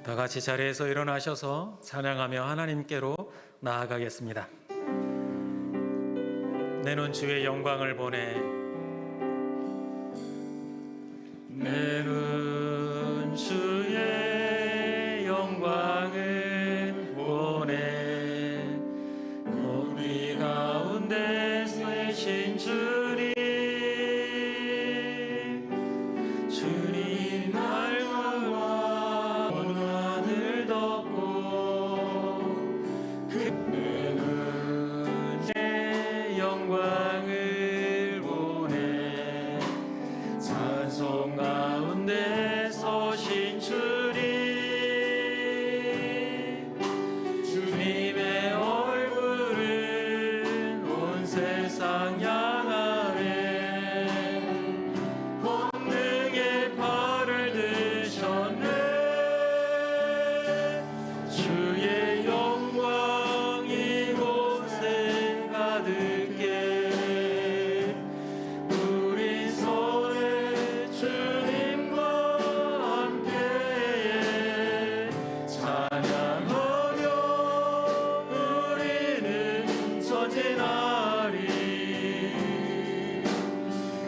다 같이 자리에서 일어나셔서 찬양하며 하나님께로 나아가겠습니다. 내 눈 주의 영광을 보내. 내 눈 주의 영광을 보내. 우리 가운데 계신 주님, 주님 날마다 온 하늘 덮고 내 눈의 영광을 보내. 찬송 가운데 서신 주님, 주님의 얼굴은 온 세상 향하네. 본능의 팔을 드셨네. 주의 영광 이곳에 가득해. 우리 손에 주님과 함께해. 찬양하며 우리는 전진하리.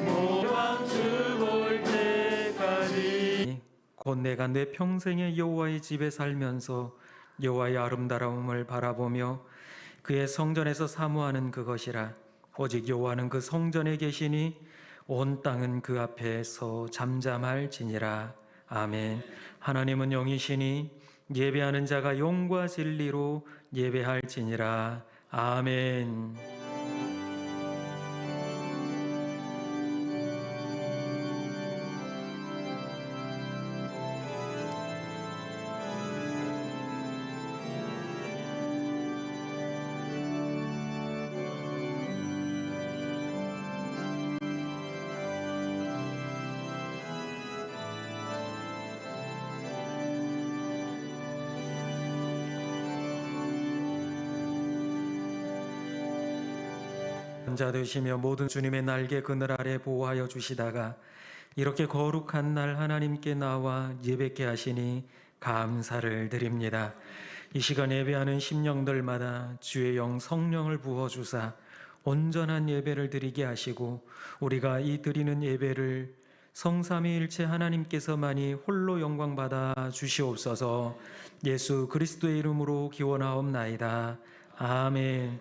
모방 주볼 때까지. 곧 내가 내 평생에 여호와의 집에 살면서 여호와의 아름다움을 바라보며 그의 성전에서 사모하는 그것이라. 오직 여호와는 그 성전에 계시니 온 땅은 그 앞에서 잠잠할지니라. 아멘. 하나님은 영이시니 예배하는 자가 영과 진리로 예배할지니라. 아멘. 자 되시며 모든 주님의 날개 그늘 아래 보호하여 주시다가 이렇게 거룩한 날 하나님께 나와 예배케 하시니 감사를 드립니다. 이 시간 예배하는 심령들마다 주의 영 성령을 부어주사 온전한 예배를 드리게 하시고 우리가 이 드리는 예배를 성삼위일체 하나님께서만이 홀로 영광 받아 주시옵소서. 예수 그리스도의 이름으로 기원하옵나이다. 아멘.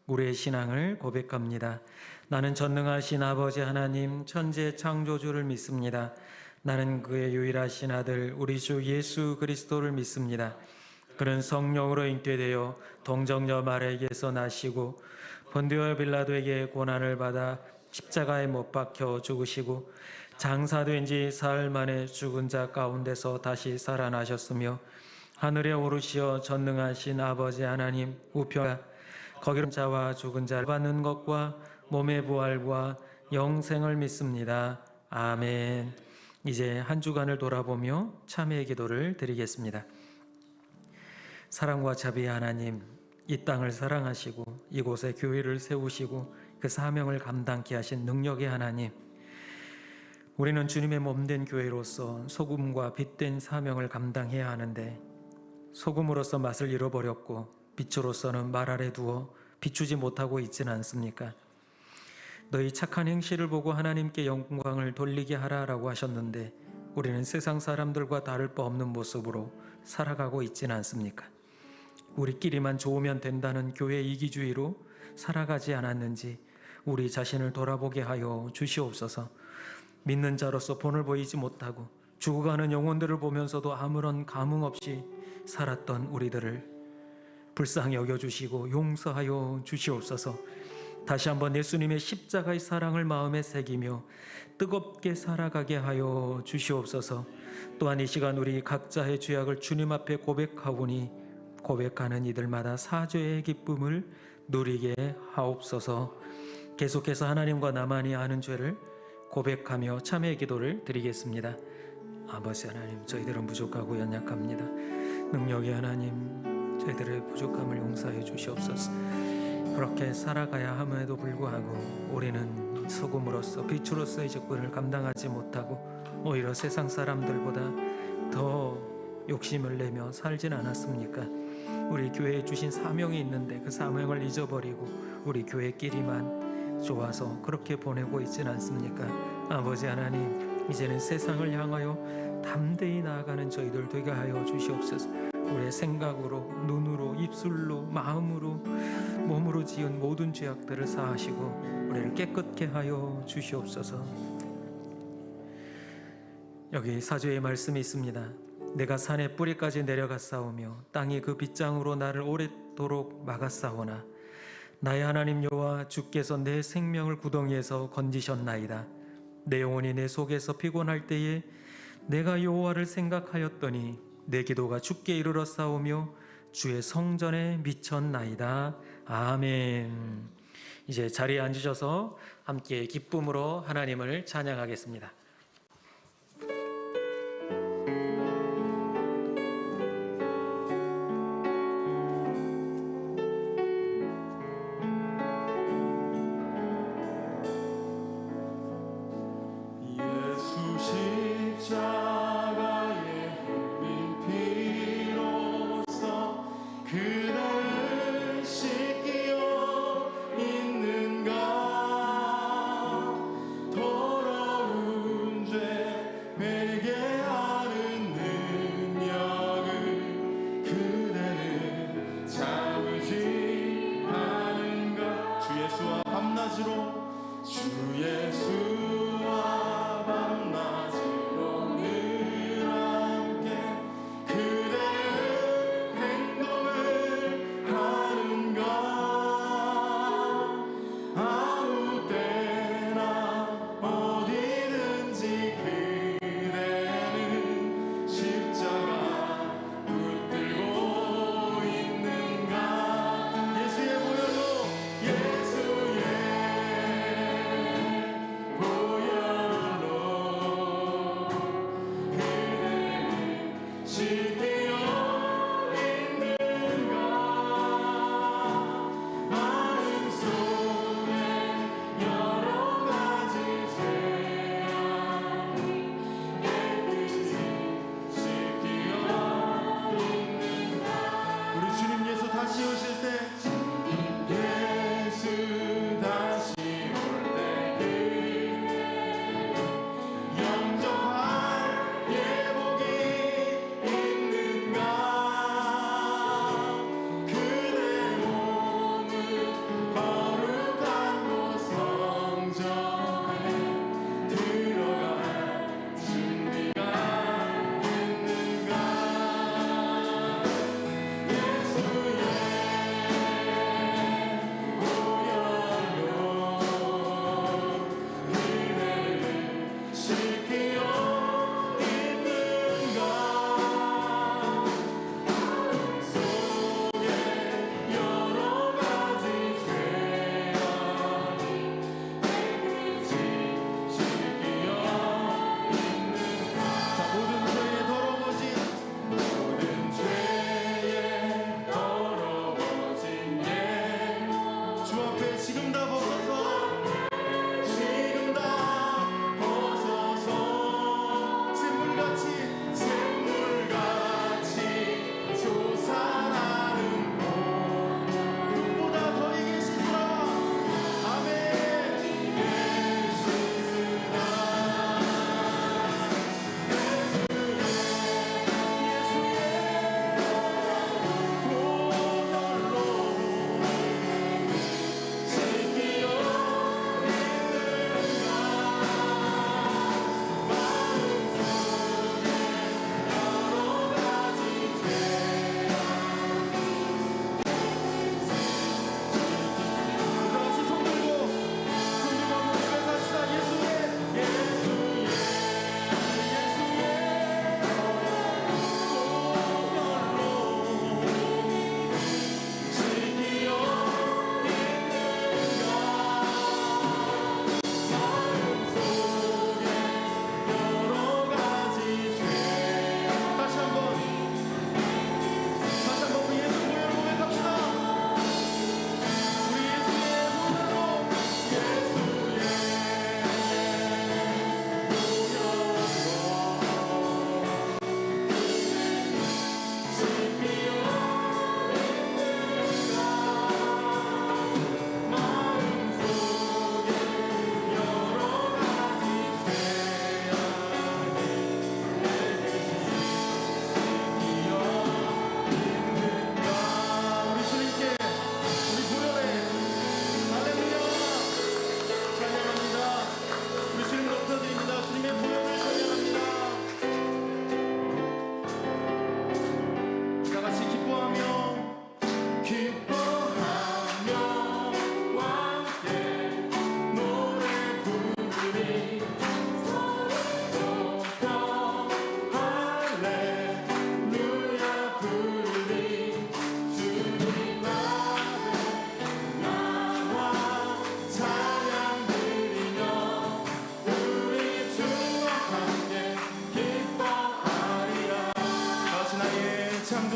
우리의 신앙을 고백합니다. 나는 전능하신 아버지 하나님 천지의 창조주를 믿습니다. 나는 그의 유일하신 아들 우리 주 예수 그리스도를 믿습니다. 그는 성령으로 잉태되어 동정녀 마리아에게서 나시고 본디오 빌라도에게 고난을 받아 십자가에 못 박혀 죽으시고 장사된 지 사흘 만에 죽은 자 가운데서 다시 살아나셨으며 하늘에 오르시어 전능하신 아버지 하나님 우편에 거기로 자와 죽은 자를 받는 것과 몸의 부활과 영생을 믿습니다. 아멘. 이제 한 주간을 돌아보며 참회의 기도를 드리겠습니다. 사랑과 자비의 하나님, 이 땅을 사랑하시고 이곳에 교회를 세우시고 그 사명을 감당케 하신 능력의 하나님, 우리는 주님의 몸된 교회로서 소금과 빛된 사명을 감당해야 하는데 소금으로서 맛을 잃어버렸고 빛으로서는 말 아래 두어 비추지 못하고 있지는 않습니까? 너희 착한 행실을 보고 하나님께 영광을 돌리게 하라라고 하셨는데 우리는 세상 사람들과 다를 바 없는 모습으로 살아가고 있지는 않습니까? 우리끼리만 좋으면 된다는 교회 이기주의로 살아가지 않았는지 우리 자신을 돌아보게 하여 주시옵소서. 믿는 자로서 본을 보이지 못하고 죽어가는 영혼들을 보면서도 아무런 감흥 없이 살았던 우리들을 불쌍히 여겨주시고 용서하여 주시옵소서. 다시 한번 예수님의 십자가의 사랑을 마음에 새기며 뜨겁게 살아가게 하여 주시옵소서. 또한 이 시간 우리 각자의 죄악을 주님 앞에 고백하오니 고백하는 이들마다 사죄의 기쁨을 누리게 하옵소서. 계속해서 하나님과 나만이 아는 죄를 고백하며 참회의 기도를 드리겠습니다. 아버지 하나님, 저희들은 부족하고 연약합니다. 능력의 하나님, 저희들의 부족함을 용서해 주시옵소서. 그렇게 살아가야 함에도 불구하고 우리는 소금으로서 빛으로서의 직분을 감당하지 못하고 오히려 세상 사람들보다 더 욕심을 내며 살진 않았습니까? 우리 교회에 주신 사명이 있는데 그 사명을 잊어버리고 우리 교회끼리만 좋아서 그렇게 보내고 있지는 않습니까? 아버지 하나님, 이제는 세상을 향하여 담대히 나아가는 저희들 되게 하여 주시옵소서. 우리의 생각으로, 눈으로, 입술로, 마음으로, 몸으로 지은 모든 죄악들을 사하시고 우리를 깨끗게 하여 주시옵소서. 여기 사주의 말씀이 있습니다. 내가 산의 뿌리까지 내려갔사오며 땅이 그 빗장으로 나를 오랫도록 막았사오나 나의 하나님 여호와 주께서 내 생명을 구덩이에서 건지셨나이다. 내 영혼이 내 속에서 피곤할 때에 내가 여호와를 생각하였더니 내 기도가 주께 이르렀사오며 주의 성전에 미쳤나이다. 아멘. 이제 자리에 앉으셔서 함께 기쁨으로 하나님을 찬양하겠습니다. 있는가 더러운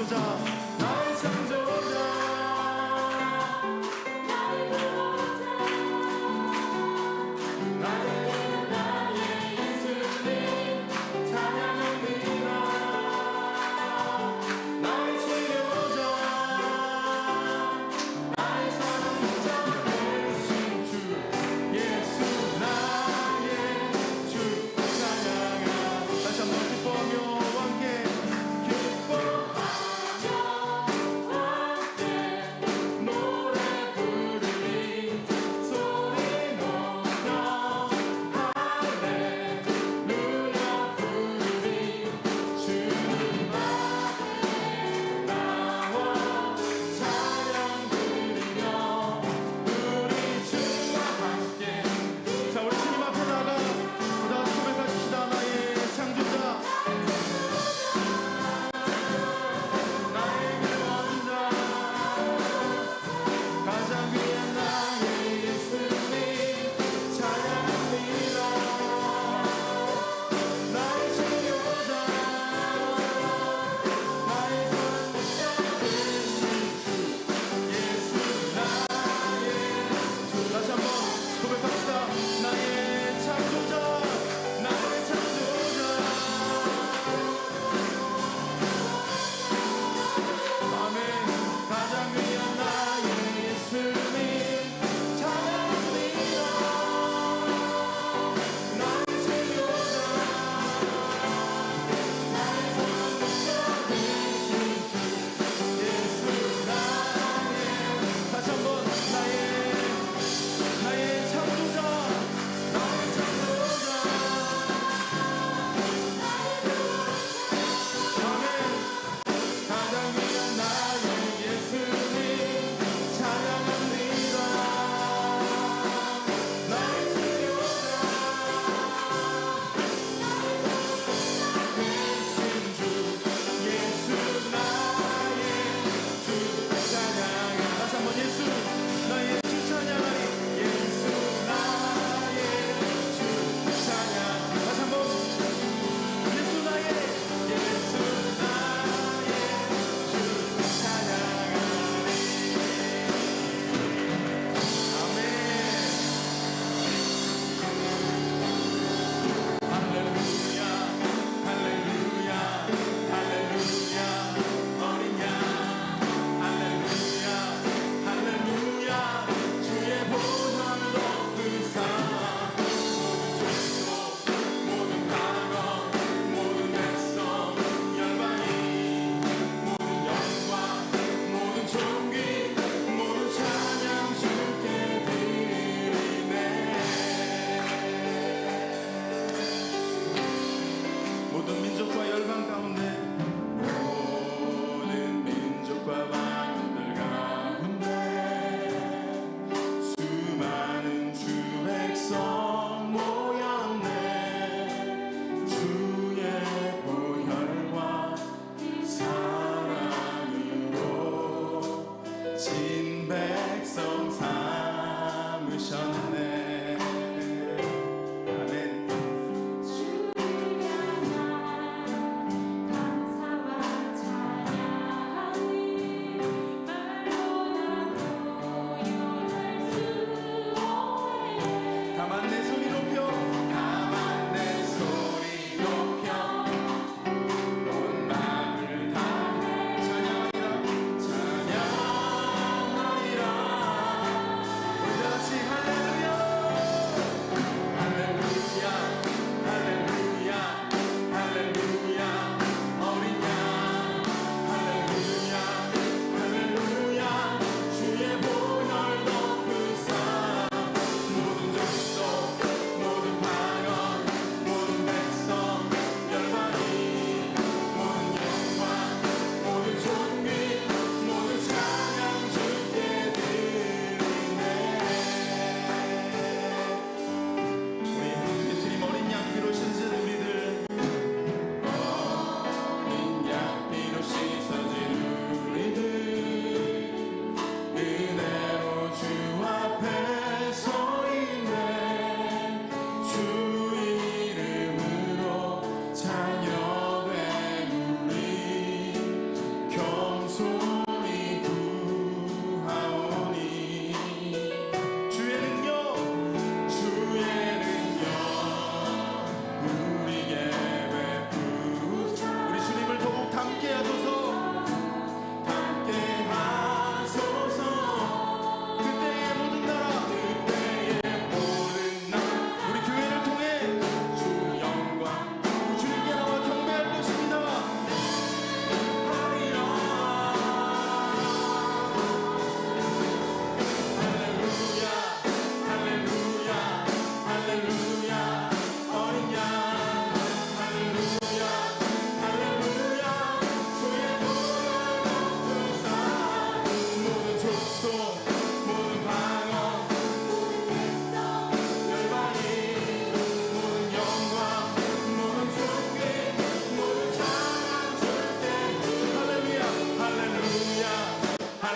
창조자 나의 창조자 기뻐하며 함께 기뻐하며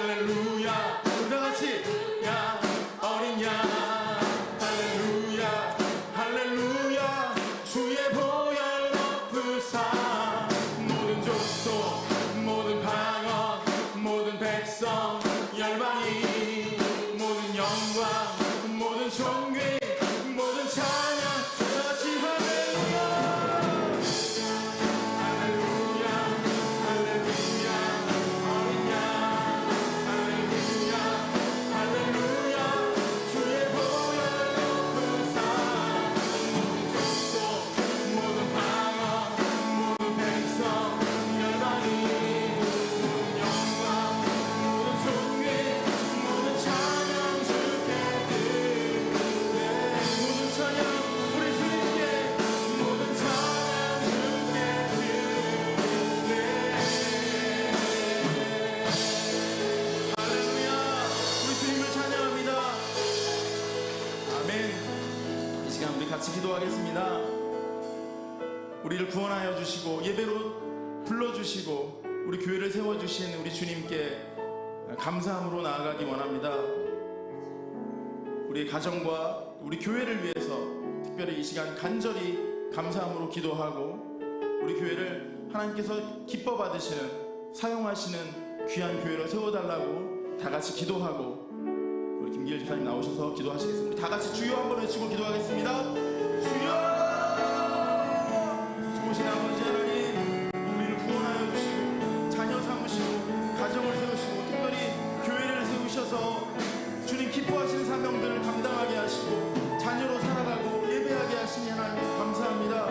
할렐루야. 우리 다 같이 야 어린 양 할렐루야 할렐루야. 주의 보혈 높으사 모든 족속 모든 방언 모든 백성 열방이 모든 영광 모든 존귀 모든 찬양 다 같이 할렐루야 할렐루야 할렐루야 어린 양 할렐루야 할렐루야. 주의 보혈 높으사 모든 족속 모든 방언 모든 백성 열방이 모든 영광 모든 존귀 모든 찬양 주께 드리네. 모든 찬양 우리 주님께 모든 찬양 주께 드리네. 할렐루야. 우리 주님을 찬양합니다. 아멘. 이 시간 우리 같이 기도하겠습니다. 우리를 구원하여 주시고 예배로 불러주시고 우리 교회를 세워주신 우리 주님께 감사함으로 나아가기 원합니다. 우리 가정과 우리 교회를 위해서 특별히 이 시간 간절히 감사함으로 기도하고 우리 교회를 하나님께서 기뻐 받으시는 사용하시는 귀한 교회로 세워달라고 다 같이 기도하고 우리 김기일 집사님 나오셔서 기도하시겠습니다. 우리 다 같이 주여 한번 외치고 기도하겠습니다. 주여. 좋으신 아버지 하나님, 우리를 구원하여 주시고 자녀 삼으시고 가정을 세우시고 특별히 교회를 세우셔서 주님 기뻐하시는 사명들을 감당하게 하시고 자녀로 살아가고 예배하게 하시니 하나님 감사합니다.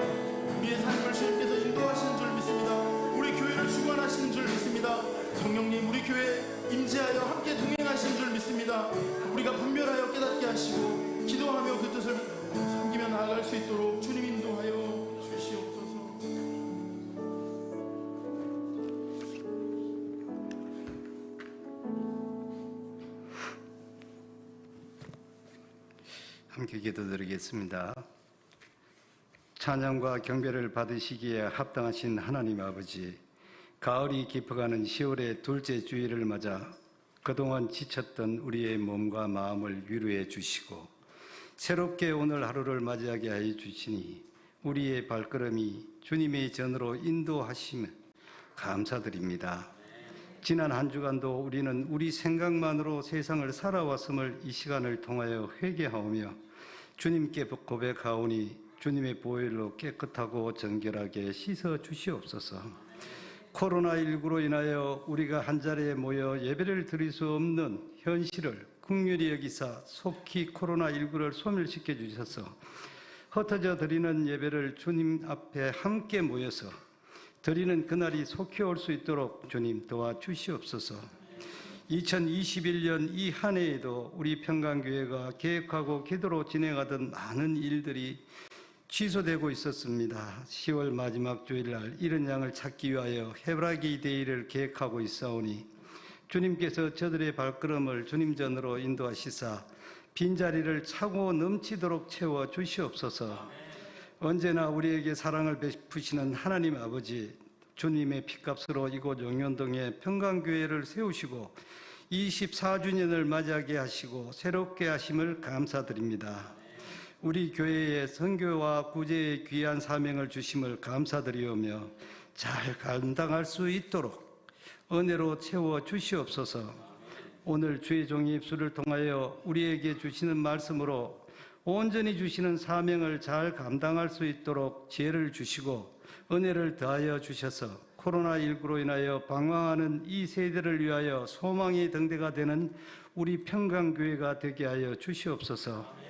우리의 삶을 주님께서 인도하시는 줄 믿습니다. 우리 교회를 주관하시는 줄 믿습니다. 성령님 우리 교회 임재하여 함께 동행하시는 줄 믿습니다. 우리가 분별하여 깨닫게 하시고 기도하며 그 뜻을 섬기며 나아갈 수 있도록 주님 인도하여 주시옵소서. 함께 기도드리겠습니다. 찬양과 경배를 받으시기에 합당하신 하나님 아버지, 가을이 깊어가는 10월의 둘째 주일을 맞아 그동안 지쳤던 우리의 몸과 마음을 위로해 주시고 새롭게 오늘 하루를 맞이하게 하여 주시니 우리의 발걸음이 주님의 전으로 인도하시며 감사드립니다. 지난 한 주간도 우리는 우리 생각만으로 세상을 살아왔음을 이 시간을 통하여 회개하오며 주님께 고백하오니 주님의 보혈로 깨끗하고 정결하게 씻어 주시옵소서. 코로나19로 인하여 우리가 한자리에 모여 예배를 드릴 수 없는 현실을 긍휼히 여기사 속히 코로나19를 소멸시켜 주셔서 흩어져 드리는 예배를 주님 앞에 함께 모여서 드리는 그날이 속히 올 수 있도록 주님 도와주시옵소서. 2021년 이 한 해에도 우리 평강교회가 계획하고 기도로 진행하던 많은 일들이 취소되고 있었습니다. 10월 마지막 주일날 이른 양을 찾기 위하여 해바라기 데이를 계획하고 있사오니 주님께서 저들의 발걸음을 주님 전으로 인도하시사 빈자리를 차고 넘치도록 채워 주시옵소서. 언제나 우리에게 사랑을 베푸시는 하나님 아버지, 주님의 피값으로 이곳 용현동에 평강교회를 세우시고 24주년을 맞이하게 하시고 새롭게 하심을 감사드립니다. 우리 교회의 선교와 구제의 귀한 사명을 주심을 감사드리오며 잘 감당할 수 있도록 은혜로 채워 주시옵소서. 오늘 주의 종의 입술을 통하여 우리에게 주시는 말씀으로 온전히 주시는 사명을 잘 감당할 수 있도록 지혜를 주시고 은혜를 더하여 주셔서 코로나19로 인하여 방황하는 이 세대를 위하여 소망의 등대가 되는 우리 평강교회가 되게 하여 주시옵소서.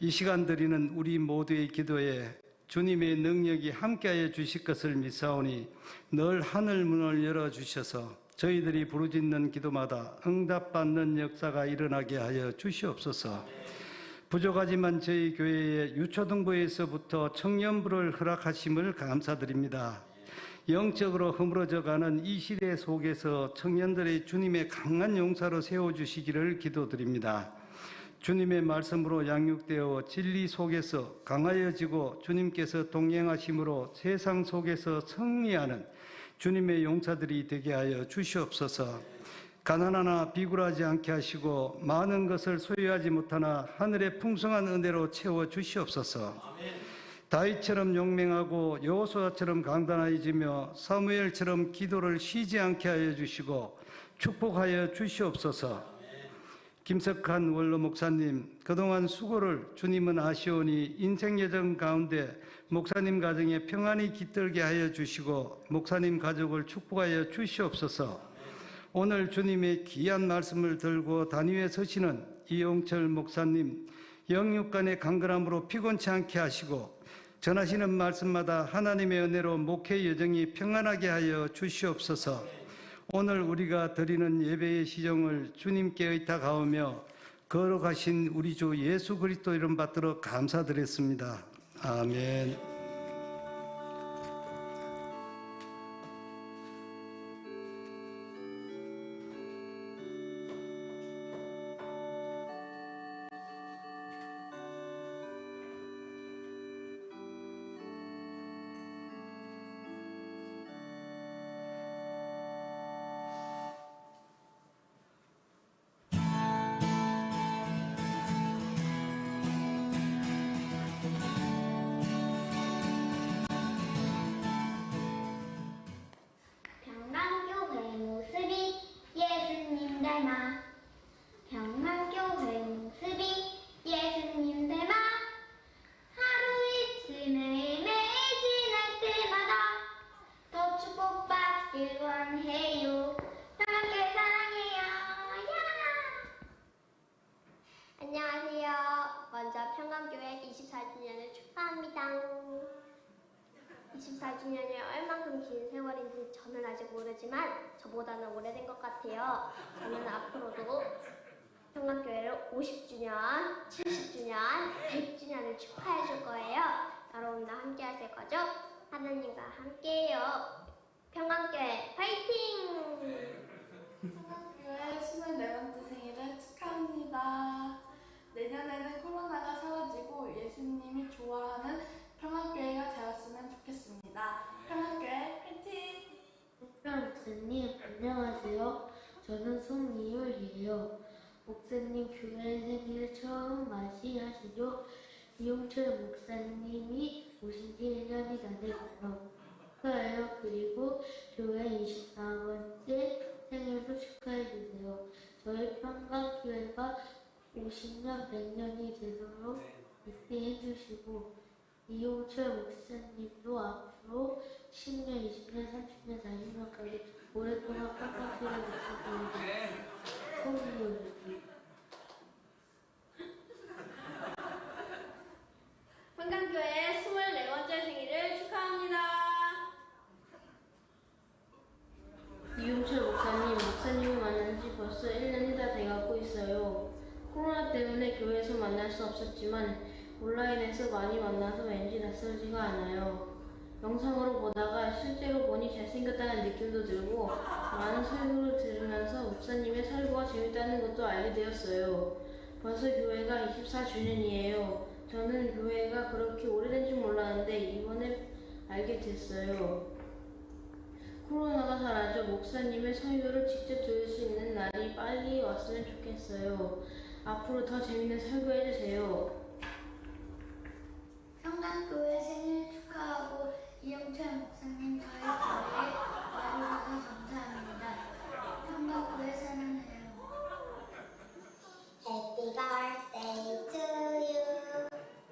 이 시간 드리는 우리 모두의 기도에 주님의 능력이 함께하여 주실 것을 믿사오니 늘 하늘 문을 열어주셔서 저희들이 부르짖는 기도마다 응답받는 역사가 일어나게 하여 주시옵소서. 부족하지만 저희 교회의 유초등부에서부터 청년부를 허락하심을 감사드립니다. 영적으로 허물어져가는 이 시대 속에서 청년들의 주님의 강한 용사로 세워주시기를 기도드립니다. 주님의 말씀으로 양육되어 진리 속에서 강하여지고 주님께서 동행하심으로 세상 속에서 승리하는 주님의 용사들이 되게 하여 주시옵소서. 가난하나 비굴하지 않게 하시고 많은 것을 소유하지 못하나 하늘의 풍성한 은혜로 채워 주시옵소서. 다윗처럼 용맹하고 여호수아처럼 강단하여지며 사무엘처럼 기도를 쉬지 않게 하여 주시고 축복하여 주시옵소서. 김석한 원로 목사님, 그동안 수고를 주님은 아시오니 인생 여정 가운데 목사님 가정에 평안히 깃들게 하여 주시고 목사님 가족을 축복하여 주시옵소서. 오늘 주님의 귀한 말씀을 들고 단위에 서시는 이용철 목사님, 영육간의 강건함으로 피곤치 않게 하시고 전하시는 말씀마다 하나님의 은혜로 목회 여정이 평안하게 하여 주시옵소서. 오늘 우리가 드리는 예배의 시정을 주님께 의탁하오며 거룩하신 우리 주 예수 그리스도 이름 받들어 감사드렸습니다. 아멘. 평강교회 모습이 예수님 닮아 평강교회 모습이 예수님 닮아 하루 이틀 매일매일 지날 때마다 더 축복받길 원해요. 평강교회 사랑해요. 야! 안녕하세요. 먼저 평강교회 24주년을 축하합니다. 24주년이 얼만큼 긴 세월인지 저는 아직 모르지만 저보다는 오래된 것 같아요. 저는 앞으로도 평강교회를 50주년, 70주년, 100주년을 축하해 줄 거예요. 여러분도 함께 하실 거죠? 하나님과 함께해요. 평강교회 화이팅! 평강교회 24번째 생일을 축하합니다. 내년에는 코로나가 사라지고 예수님이 좋아하는 평강교회가 되었으면 좋겠습니다. 평강교회 화이팅! 목사님 안녕하세요. 저는 송이율이에요. 목사님 교회 생일 처음 맞이하시죠? 이용철 목사님이 오신 지 1년이 다 됐어요. 축하해요. 그리고 교회 24번째 생일도 축하해주세요. 저희 평강교회가 50년, 100년이 되도록 믿게 해주시고 이용철 목사님도 앞으로 10년, 20년, 30년, 40년까지 오랫동안 평강교회 목사님이 송이율입니다. 평강교회 24번째 생일을 축하합니다. 이용철 목사님을 만난 지 벌써 1년이 다 돼가고 있어요. 코로나 때문에 교회에서 만날 수 없었지만 온라인에서 많이 만나서 왠지 낯설지가 않아요. 영상으로 보다가 실제로 보니 잘생겼다는 느낌도 들고 많은 설교를 들으면서 목사님의 설교가 재밌다는 것도 알게 되었어요. 벌써 교회가 24주년이에요. 저는 교회가 그렇게 오래된 줄 몰랐는데 이번에 알게 됐어요. 코로나가 사라져 목사님의 설교를 직접 들을 수 있는 날이 빨리 왔으면 좋겠어요. 앞으로 더 재밌는 설교 해주세요. 평강교회 생일 축하하고 이용철 목사님 저희 교회에 와주셔서 감사합니다. 평강교회 사랑해요. Happy birthday to you.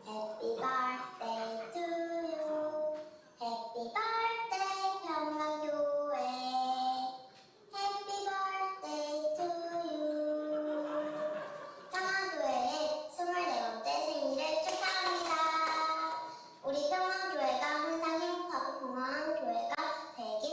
Happy birthday to you. Happy birthday 평강교회. Happy birthday to you. 평강교회의 24번째 생일을 축하합니다. 우리 평강교회가 항상 행복하고 건강한 교회가 되길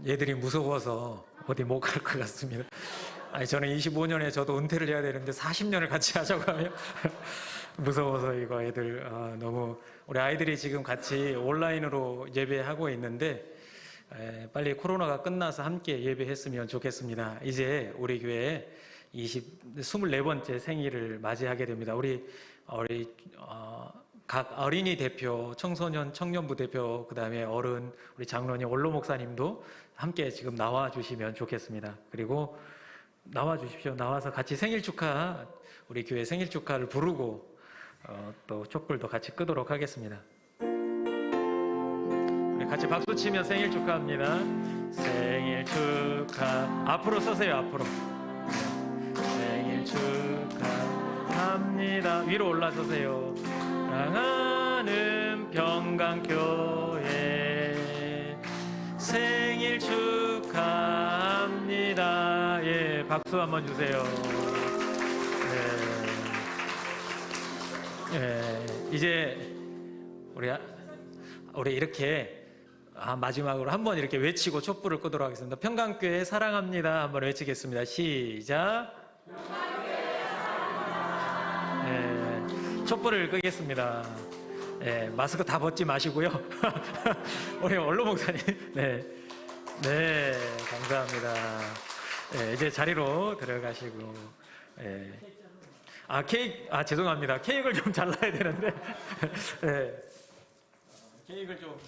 얘들이 무서워서 어디 못 갈 것 같습니다. 아니, 저는 25년에 저도 은퇴를 해야 되는데 40년을 같이 하자고 하면 무서워서 이거 애들 너무 우리 아이들이 지금 같이 온라인으로 예배하고 있는데 빨리 코로나가 끝나서 함께 예배했으면 좋겠습니다. 이제 우리 교회에 24번째 생일을 맞이하게 됩니다. 우리 각 어린이 대표, 청소년, 청년부 대표, 그 다음에 어른, 우리 장로님, 원로 목사님도 함께 지금 나와 주시면 좋겠습니다. 그리고 나와 주십시오. 나와서 같이 생일 축하, 우리 교회 생일 축하를 부르고 또 촛불도 같이 끄도록 하겠습니다. 우리 같이 박수 치며 생일 축하합니다. 생일 축하. 앞으로 서세요. 앞으로. 생일 축하합니다. 위로 올라서세요. 사랑하는 평강교회 생일 축하합니다. 예, 박수 한번 주세요. 이제 우리 이렇게 마지막으로 한번 이렇게 외치고 촛불을 끄도록 하겠습니다. 평강교회 사랑합니다. 한번 외치겠습니다. 시작. 촛불을 끄겠습니다. 마스크 다 벗지 마시고요. 우리 원로 목사님, 네, 감사합니다. 이제 자리로 들어가시고, 죄송합니다. 케이크를 좀 잘라야 되는데, 케이크를 좀.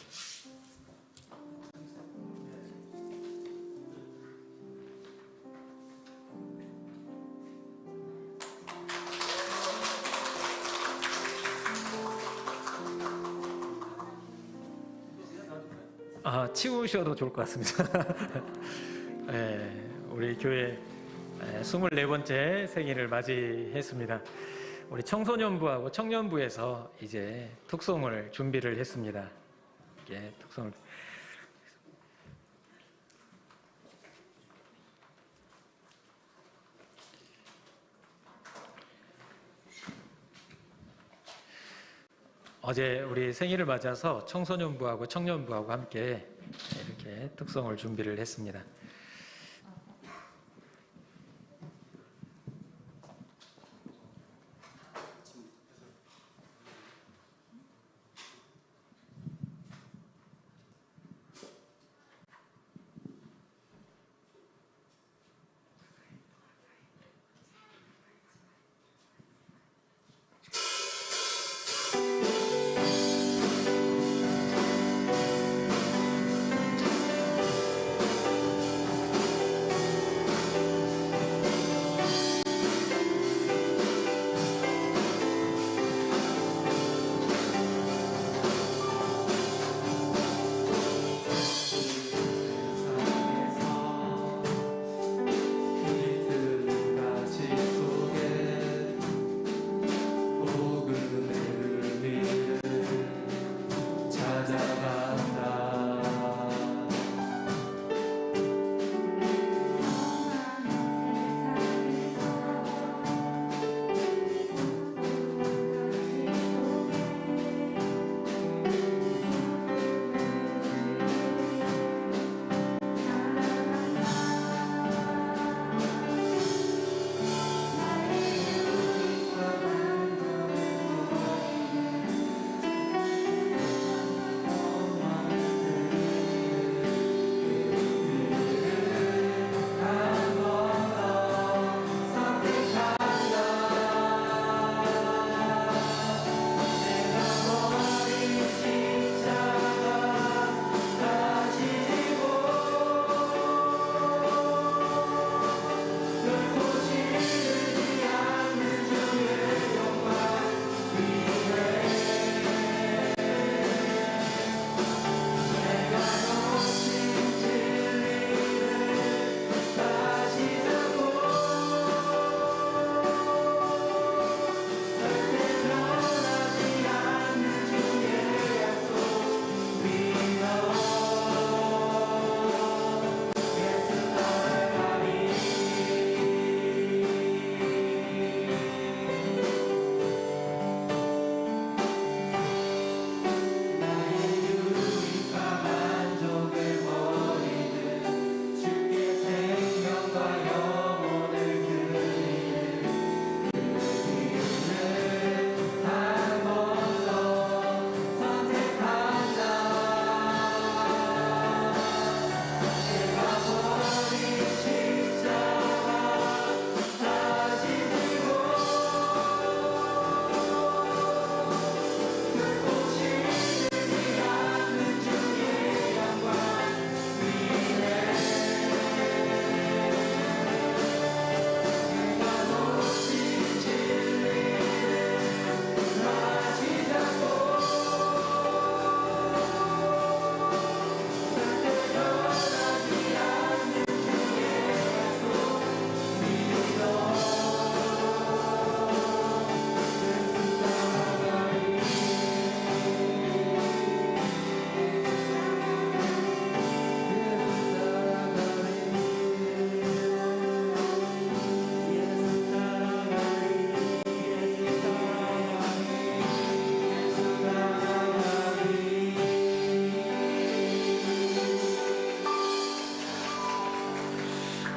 치우셔도 좋을 것 같습니다. 우리 교회 24번째 생일을 맞이했습니다. 우리 청소년부하고 청년부에서 이제 툭송을 준비를 했습니다. 이렇게 툭송을. 어제 우리 생일을 맞아서 청소년부하고 청년부하고 함께 이렇게 특성을 준비를 했습니다.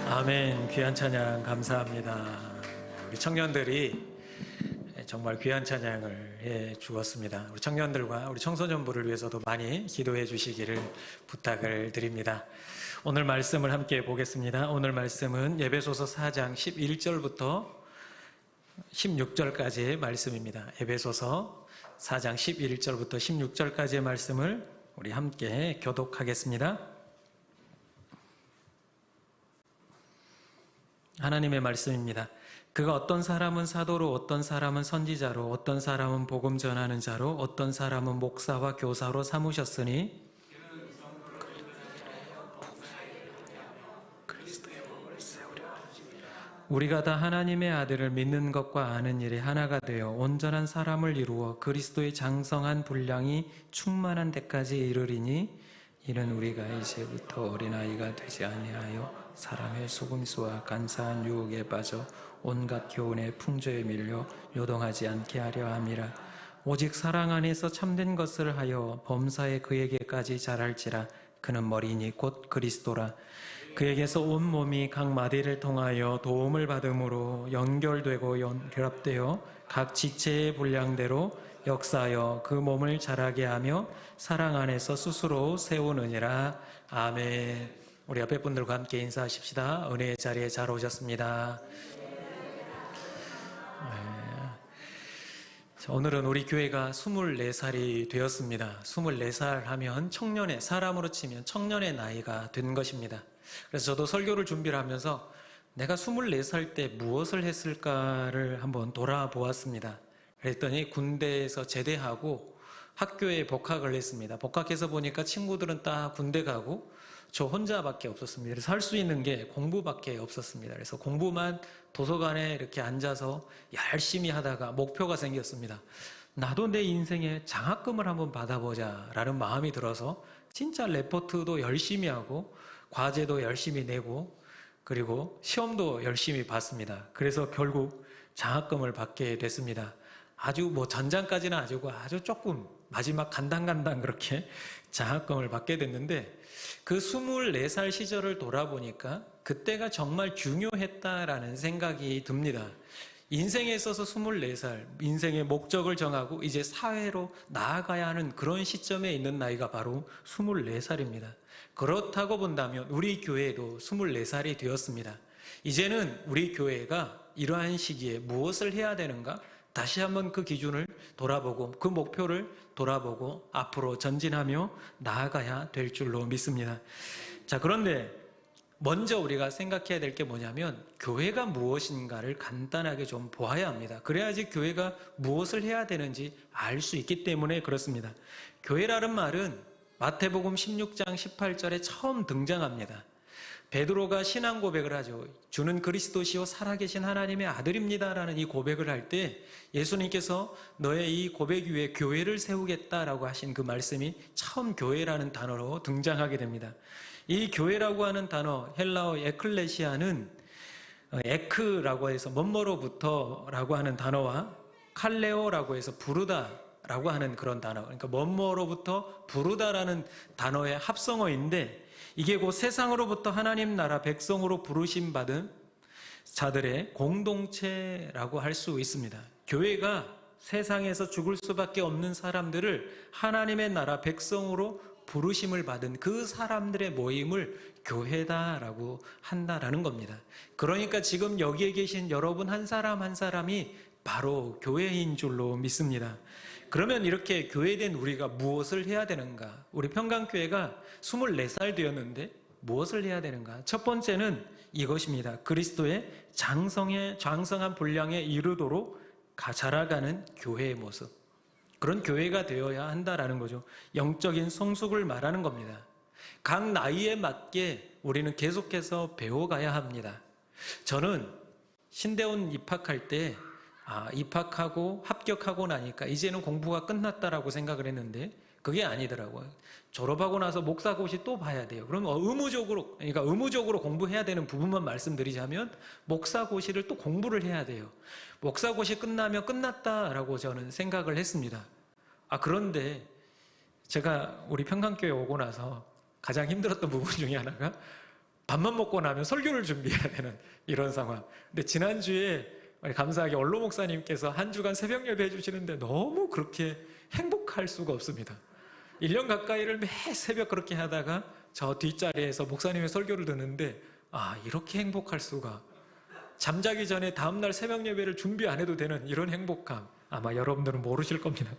아멘. 귀한 찬양 감사합니다. 우리 청년들이 정말 귀한 찬양을 해 주었습니다. 우리 청년들과 우리 청소년부를 위해서도 많이 기도해 주시기를 부탁을 드립니다. 오늘 말씀을 함께 보겠습니다. 오늘 말씀은 에베소서 4장 11절부터 16절까지의 말씀입니다. 에베소서 4장 11절부터 16절까지의 말씀을 우리 함께 교독하겠습니다. 하나님의 말씀입니다. 그가 어떤 사람은 사도로, 어떤 사람은 선지자로, 어떤 사람은 복음 전하는 자로, 어떤 사람은 목사와 교사로 삼으셨으니 우리가 다 하나님의 아들을 믿는 것과 아는 일에 하나가 되어 온전한 사람을 이루어 그리스도의 장성한 분량이 충만한 데까지 이르리니 이는 우리가 이제부터 어린아이가 되지 아니하여 사람의 속임수와 간사한 유혹에 빠져 온갖 교훈의 풍조에 밀려 요동하지 않게 하려 함이라. 오직 사랑 안에서 참된 것을 하여 범사에 그에게까지 자랄지라. 그는 머리니 곧 그리스도라. 그에게서 온 몸이 각 마디를 통하여 도움을 받음으로 연결되고 결합되어 각 지체의 분량대로 역사하여 그 몸을 자라게 하며 사랑 안에서 스스로 세우느니라. 아멘. 우리 옆에 분들과 함께 인사하십시다. 은혜의 자리에 잘 오셨습니다. 오늘은 우리 교회가 24살이 되었습니다. 24살 하면 청년의, 사람으로 치면 청년의 나이가 된 것입니다. 그래서 저도 설교를 준비를 하면서 내가 24살 때 무엇을 했을까를 한번 돌아보았습니다. 그랬더니 군대에서 제대하고 학교에 복학을 했습니다. 복학해서 보니까 친구들은 다 군대 가고 저 혼자밖에 없었습니다. 그래서 할 수 있는 게 공부밖에 없었습니다. 그래서 공부만 도서관에 이렇게 앉아서 열심히 하다가 목표가 생겼습니다. 나도 내 인생에 장학금을 한번 받아보자 라는 마음이 들어서 진짜 레포트도 열심히 하고 과제도 열심히 내고 그리고 시험도 열심히 봤습니다. 그래서 결국 장학금을 받게 됐습니다. 아주 전장까지는 아주 조금 마지막 간당간당 그렇게 장학금을 받게 됐는데 그 24살 시절을 돌아보니까 그때가 정말 중요했다라는 생각이 듭니다. 인생에 있어서 24살, 인생의 목적을 정하고 이제 사회로 나아가야 하는 그런 시점에 있는 나이가 바로 24살입니다. 그렇다고 본다면 우리 교회도 24살이 되었습니다. 이제는 우리 교회가 이러한 시기에 무엇을 해야 되는가? 다시 한번 그 기준을 돌아보고 그 목표를 돌아보고 앞으로 전진하며 나아가야 될 줄로 믿습니다. 자, 그런데 먼저 우리가 생각해야 될 게 뭐냐면 교회가 무엇인가를 간단하게 좀 보아야 합니다. 그래야지 교회가 무엇을 해야 되는지 알 수 있기 때문에 그렇습니다. 교회라는 말은 마태복음 16장 18절에 처음 등장합니다. 베드로가 신앙 고백을 하죠. 주는 그리스도시요 살아계신 하나님의 아들입니다라는 이 고백을 할 때 예수님께서 너의 이 고백 위에 교회를 세우겠다라고 하신 그 말씀이 처음 교회라는 단어로 등장하게 됩니다. 이 교회라고 하는 단어 헬라어 에클레시아는 에크라고 해서 뭐뭐로부터라고 하는 단어와 칼레오라고 해서 부르다라고 하는 그런 단어, 그러니까 뭐뭐로부터 부르다라는 단어의 합성어인데 이게 곧 세상으로부터 하나님 나라 백성으로 부르심 받은 자들의 공동체라고 할 수 있습니다. 교회가 세상에서 죽을 수밖에 없는 사람들을 하나님의 나라 백성으로 부르심을 받은 그 사람들의 모임을 교회다라고 한다라는 겁니다. 그러니까 지금 여기에 계신 여러분 한 사람 한 사람이 바로 교회인 줄로 믿습니다. 그러면 이렇게 교회된 우리가 무엇을 해야 되는가? 우리 평강교회가 24살 되었는데 무엇을 해야 되는가? 첫 번째는 이것입니다. 그리스도의 장성한 분량에 이르도록 자라가는 교회의 모습. 그런 교회가 되어야 한다라는 거죠. 영적인 성숙을 말하는 겁니다. 각 나이에 맞게 우리는 계속해서 배워가야 합니다. 저는 신대원 입학할 때 입학하고 합격하고 나니까 이제는 공부가 끝났다라고 생각을 했는데 그게 아니더라고요. 졸업하고 나서 목사고시 또 봐야 돼요. 그럼 의무적으로 공부해야 되는 부분만 말씀드리자면 목사고시를 또 공부를 해야 돼요. 목사고시 끝나면 끝났다라고 저는 생각을 했습니다. 그런데 제가 우리 평강교회 오고 나서 가장 힘들었던 부분 중에 하나가 밥만 먹고 나면 설교를 준비해야 되는 이런 상황. 근데 지난주에 감사하게 원로 목사님께서 한 주간 새벽 예배 해주시는데 너무 그렇게 행복할 수가 없습니다. 1년 가까이를 매 새벽 그렇게 하다가 저 뒷자리에서 목사님의 설교를 듣는데 이렇게 행복할 수가. 잠자기 전에 다음날 새벽 예배를 준비 안 해도 되는 이런 행복감 아마 여러분들은 모르실 겁니다.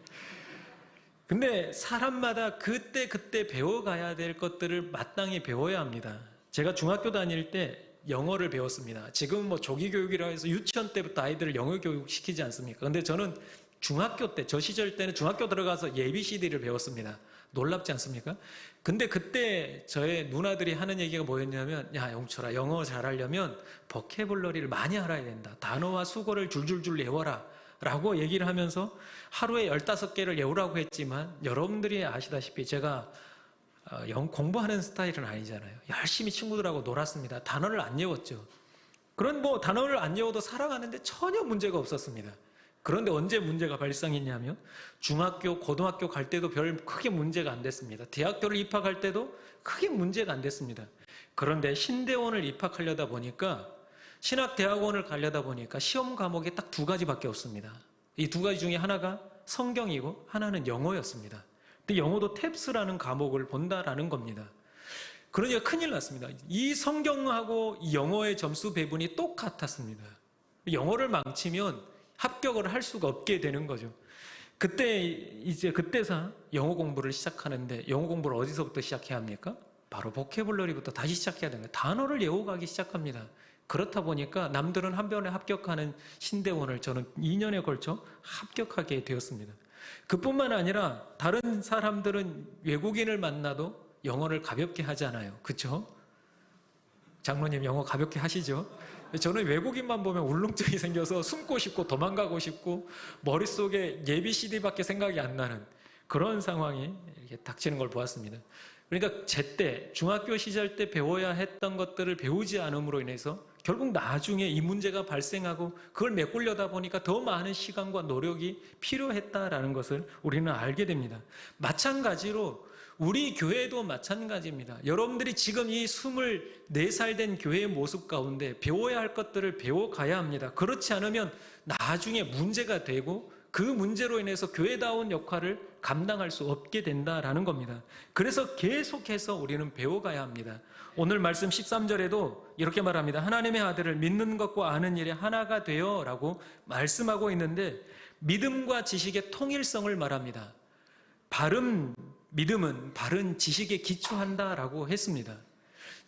근데 사람마다 그때 배워가야 될 것들을 마땅히 배워야 합니다. 제가 중학교 다닐 때 영어를 배웠습니다. 지금은 뭐 조기교육이라 해서 유치원 때부터 아이들을 영어 교육 시키지 않습니까? 근데 저는 중학교 때, 저 시절 때는 중학교 들어가서 ABCD를 배웠습니다. 놀랍지 않습니까? 근데 그때 저의 누나들이 하는 얘기가 뭐였냐면, 야, 영철아, 영어 잘하려면 버캐블러리를 많이 알아야 된다. 단어와 수거를 줄줄줄 외워라. 라고 얘기를 하면서 하루에 15개를 외우라고 했지만, 여러분들이 아시다시피 제가 공부하는 스타일은 아니잖아요. 열심히 친구들하고 놀았습니다. 단어를 안 외웠죠. 그런 단어를 안 외워도 살아가는데 전혀 문제가 없었습니다. 그런데 언제 문제가 발생했냐면 중학교, 고등학교 갈 때도 별 크게 문제가 안 됐습니다. 대학교를 입학할 때도 크게 문제가 안 됐습니다. 그런데 신대원을 입학하려다 보니까 신학대학원을 가려다 보니까 시험 과목이 딱 2가지밖에 없습니다. 이 2가지 중에 하나가 성경이고 하나는 영어였습니다. 근데 영어도 탭스라는 과목을 본다라는 겁니다. 그러니까 큰일 났습니다. 이 성경하고 이 영어의 점수 배분이 똑같았습니다. 영어를 망치면 합격을 할 수가 없게 되는 거죠. 그때서 영어 공부를 시작하는데 영어 공부를 어디서부터 시작해야 합니까? 바로 보캐블러리부터 다시 시작해야 되는 거예요. 단어를 외워가기 시작합니다. 그렇다 보니까 남들은 한 번에 합격하는 신대원을 저는 2년에 걸쳐 합격하게 되었습니다. 그뿐만 아니라 다른 사람들은 외국인을 만나도 영어를 가볍게 하잖아요. 그렇죠? 장로님 영어 가볍게 하시죠? 저는 외국인만 보면 울렁증이 생겨서 숨고 싶고 도망가고 싶고 머릿속에 ABCD밖에 생각이 안 나는 그런 상황이 이렇게 닥치는 걸 보았습니다. 그러니까 제때 중학교 시절 때 배워야 했던 것들을 배우지 않음으로 인해서 결국 나중에 이 문제가 발생하고 그걸 메꾸려다 보니까 더 많은 시간과 노력이 필요했다라는 것을 우리는 알게 됩니다. 마찬가지로 우리 교회도 마찬가지입니다. 여러분들이 지금 이 24살 된 교회의 모습 가운데 배워야 할 것들을 배워가야 합니다. 그렇지 않으면 나중에 문제가 되고 그 문제로 인해서 교회다운 역할을 감당할 수 없게 된다라는 겁니다. 그래서 계속해서 우리는 배워가야 합니다. 오늘 말씀 13절에도 이렇게 말합니다. 하나님의 아들을 믿는 것과 아는 일에 하나가 되어 라고 말씀하고 있는데 믿음과 지식의 통일성을 말합니다. 믿음은 바른 지식에 기초한다라고 했습니다.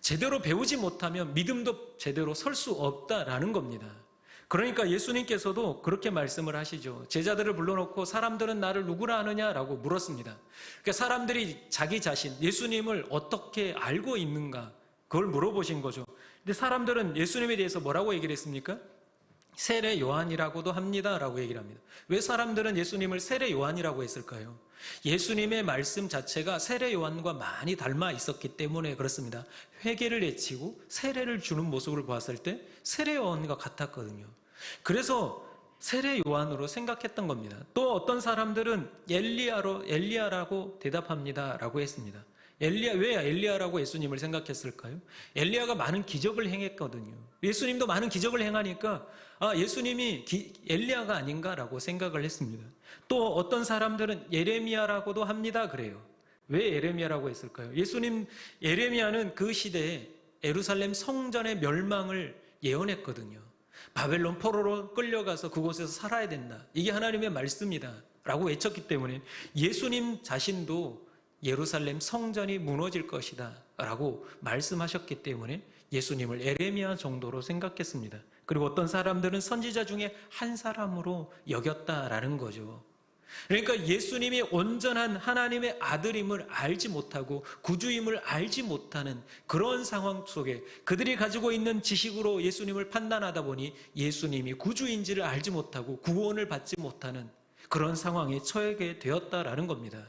제대로 배우지 못하면 믿음도 제대로 설 수 없다라는 겁니다. 그러니까 예수님께서도 그렇게 말씀을 하시죠. 제자들을 불러놓고 사람들은 나를 누구라 하느냐라고 물었습니다. 그러니까 사람들이 자기 자신, 예수님을 어떻게 알고 있는가 그걸 물어보신 거죠. 근데 사람들은 예수님에 대해서 뭐라고 얘기를 했습니까? 세례 요한이라고도 합니다라고 얘기를 합니다. 왜 사람들은 예수님을 세례 요한이라고 했을까요? 예수님의 말씀 자체가 세례 요한과 많이 닮아 있었기 때문에 그렇습니다. 회개를 외치고 세례를 주는 모습을 보았을 때 세례 요한과 같았거든요. 그래서 세례 요한으로 생각했던 겁니다. 또 어떤 사람들은 엘리야라고 대답합니다라고 했습니다. 왜 엘리야라고 예수님을 생각했을까요? 엘리야가 많은 기적을 행했거든요. 예수님도 많은 기적을 행하니까 예수님이 엘리야가 아닌가라고 생각을 했습니다. 또 어떤 사람들은 예레미야라고도 합니다 그래요. 왜 예레미야라고 했을까요? 예레미야는 그 시대에 예루살렘 성전의 멸망을 예언했거든요. 바벨론 포로로 끌려가서 그곳에서 살아야 된다. 이게 하나님의 말씀이다 라고 외쳤기 때문에 예수님 자신도 예루살렘 성전이 무너질 것이다 라고 말씀하셨기 때문에 예수님을 예레미야 정도로 생각했습니다. 그리고 어떤 사람들은 선지자 중에 한 사람으로 여겼다라는 거죠. 그러니까 예수님이 온전한 하나님의 아들임을 알지 못하고 구주임을 알지 못하는 그런 상황 속에 그들이 가지고 있는 지식으로 예수님을 판단하다 보니 예수님이 구주인지를 알지 못하고 구원을 받지 못하는 그런 상황에 처하게 되었다라는 겁니다.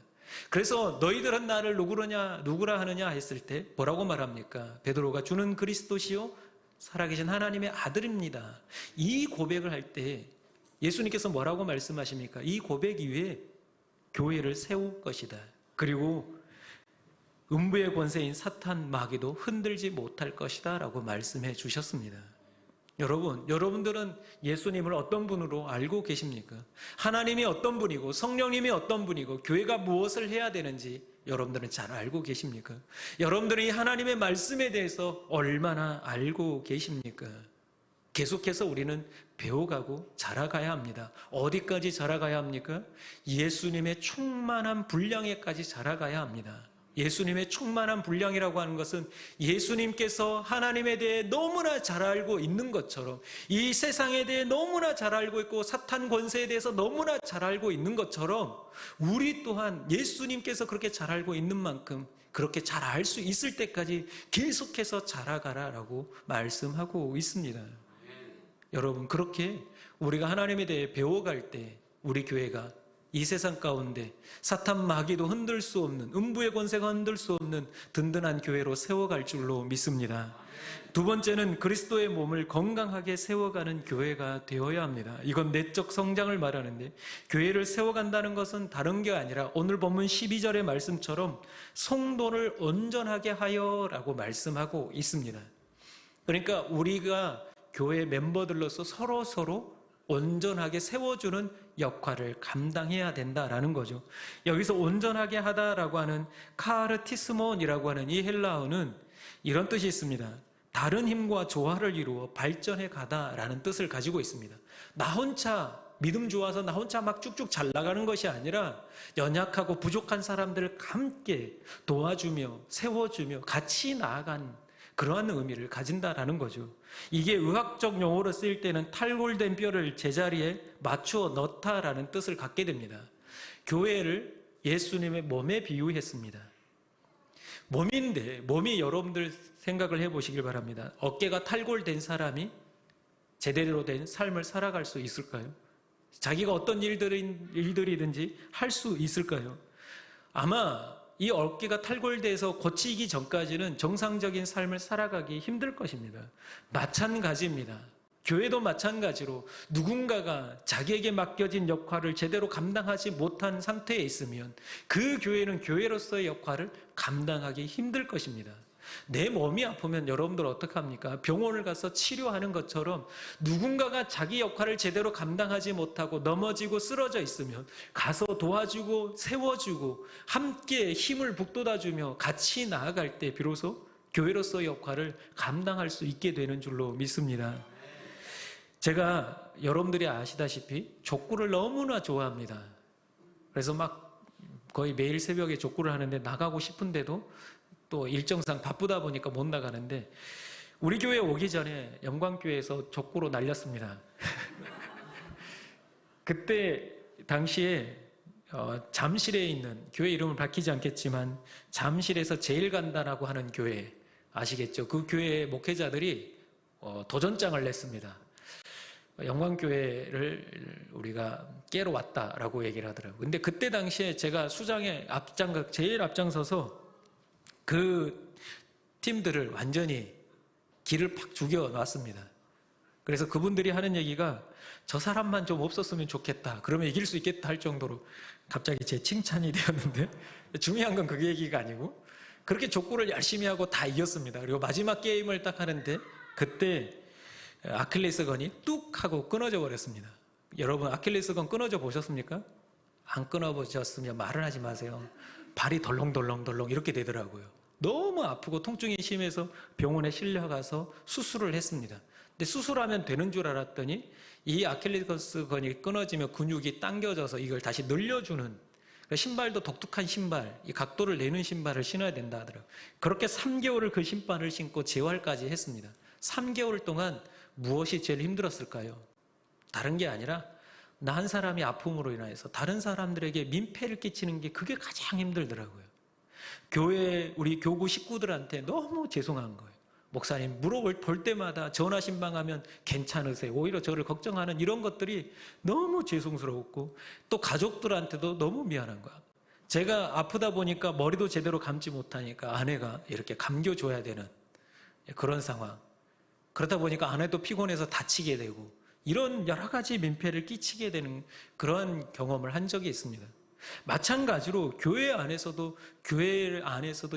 그래서 너희들은 나를 누구라 하느냐 했을 때 뭐라고 말합니까? 베드로가 주는 그리스도시요 살아계신 하나님의 아들입니다. 이 고백을 할 때 예수님께서 뭐라고 말씀하십니까? 이 고백 위에 교회를 세울 것이다. 그리고 음부의 권세인 사탄 마귀도 흔들지 못할 것이다 라고 말씀해 주셨습니다. 여러분들은 예수님을 어떤 분으로 알고 계십니까? 하나님이 어떤 분이고 성령님이 어떤 분이고 교회가 무엇을 해야 되는지 여러분들은 잘 알고 계십니까? 여러분들이 하나님의 말씀에 대해서 얼마나 알고 계십니까? 계속해서 우리는 배워가고 자라가야 합니다. 어디까지 자라가야 합니까? 예수님의 충만한 분량에까지 자라가야 합니다. 예수님의 충만한 분량이라고 하는 것은 예수님께서 하나님에 대해 너무나 잘 알고 있는 것처럼, 이 세상에 대해 너무나 잘 알고 있고 사탄 권세에 대해서 너무나 잘 알고 있는 것처럼 우리 또한 예수님께서 그렇게 잘 알고 있는 만큼 그렇게 잘 알 수 있을 때까지 계속해서 자라가라라고 말씀하고 있습니다. 여러분, 그렇게 우리가 하나님에 대해 배워갈 때 우리 교회가 이 세상 가운데 사탄 마귀도 흔들 수 없는, 음부의 권세가 흔들 수 없는 든든한 교회로 세워갈 줄로 믿습니다. 두 번째는 그리스도의 몸을 건강하게 세워가는 교회가 되어야 합니다. 이건 내적 성장을 말하는데, 교회를 세워간다는 것은 다른 게 아니라 오늘 본문 12절의 말씀처럼 성도를 온전하게 하여라고 말씀하고 있습니다. 그러니까 우리가 교회 멤버들로서 서로 온전하게 세워주는 역할을 감당해야 된다라는 거죠. 여기서 온전하게 하다라고 하는 카르티스몬이라고 하는 이 헬라어는 이런 뜻이 있습니다. 다른 힘과 조화를 이루어 발전해 가다라는 뜻을 가지고 있습니다. 나 혼자 믿음 좋아서 나 혼자 막 쭉쭉 잘 나가는 것이 아니라 연약하고 부족한 사람들을 함께 도와주며 세워주며 같이 나아간 그러한 의미를 가진다라는 거죠. 이게 의학적 용어로 쓰일 때는 탈골된 뼈를 제자리에 맞추어 넣다라는 뜻을 갖게 됩니다. 교회를 예수님의 몸에 비유했습니다. 몸인데, 몸이 여러분들 생각을 해보시길 바랍니다. 어깨가 탈골된 사람이 제대로 된 삶을 살아갈 수 있을까요? 자기가 어떤 일들이든지 할 수 있을까요? 아마 이 어깨가 탈골돼서 고치기 전까지는 정상적인 삶을 살아가기 힘들 것입니다. 마찬가지입니다. 교회도 마찬가지로 누군가가 자기에게 맡겨진 역할을 제대로 감당하지 못한 상태에 있으면 그 교회는 교회로서의 역할을 감당하기 힘들 것입니다. 내 몸이 아프면 여러분들 어떡합니까? 병원을 가서 치료하는 것처럼 누군가가 자기 역할을 제대로 감당하지 못하고 넘어지고 쓰러져 있으면 가서 도와주고 세워주고 함께 힘을 북돋아주며 같이 나아갈 때 비로소 교회로서의 역할을 감당할 수 있게 되는 줄로 믿습니다. 제가 여러분들이 아시다시피 족구를 너무나 좋아합니다. 그래서 막 거의 매일 새벽에 족구를 하는데 나가고 싶은데도 또 일정상 바쁘다 보니까 못 나가는데, 우리 교회 오기 전에 영광교회에서 족구로 날렸습니다. 그때 당시에 잠실에 있는, 교회 이름을 밝히지 않겠지만 잠실에서 제일 간다라고 하는 교회 아시겠죠? 그 교회 목회자들이 도전장을 냈습니다. 영광교회를 우리가 깨러 왔다라고 얘기를 하더라고요. 근데 그때 당시에 제가 수장에 제일 앞장서서 그 팀들을 완전히 기를 팍 죽여놨습니다. 그래서 그분들이 하는 얘기가 저 사람만 좀 없었으면 좋겠다, 그러면 이길 수 있겠다 할 정도로 갑자기 제 칭찬이 되었는데, 중요한 건 그 얘기가 아니고 그렇게 족구를 열심히 하고 다 이겼습니다. 그리고 마지막 게임을 딱 하는데 그때 아킬레스건이 뚝 하고 끊어져 버렸습니다. 여러분, 아킬레스건 끊어져 보셨습니까? 안 끊어보셨으면 말을 하지 마세요. 발이 덜렁덜렁 이렇게 되더라고요. 너무 아프고 통증이 심해서 병원에 실려가서 수술을 했습니다. 근데 수술하면 되는 줄 알았더니 이 아킬레스건이 끊어지면 근육이 당겨져서 이걸 다시 늘려주는, 신발도 독특한 신발, 이 각도를 내는 신발을 신어야 된다 하더라고요. 그렇게 3개월을 그 신발을 신고 재활까지 했습니다. 3개월 동안 무엇이 제일 힘들었을까요? 다른 게 아니라 나 한 사람이 아픔으로 인해서 다른 사람들에게 민폐를 끼치는 게 그게 가장 힘들더라고요. 교회 우리 교구 식구들한테 너무 죄송한 거예요. 목사님 물어볼 때마다 전화 신방하면 괜찮으세요? 오히려 저를 걱정하는 이런 것들이 너무 죄송스러웠고, 또 가족들한테도 너무 미안한 거야. 제가 아프다 보니까 머리도 제대로 감지 못하니까 아내가 이렇게 감겨줘야 되는 그런 상황. 그러다 보니까 아내도 피곤해서 다치게 되고 이런 여러 가지 민폐를 끼치게 되는 그런 경험을 한 적이 있습니다. 마찬가지로 교회 안에서도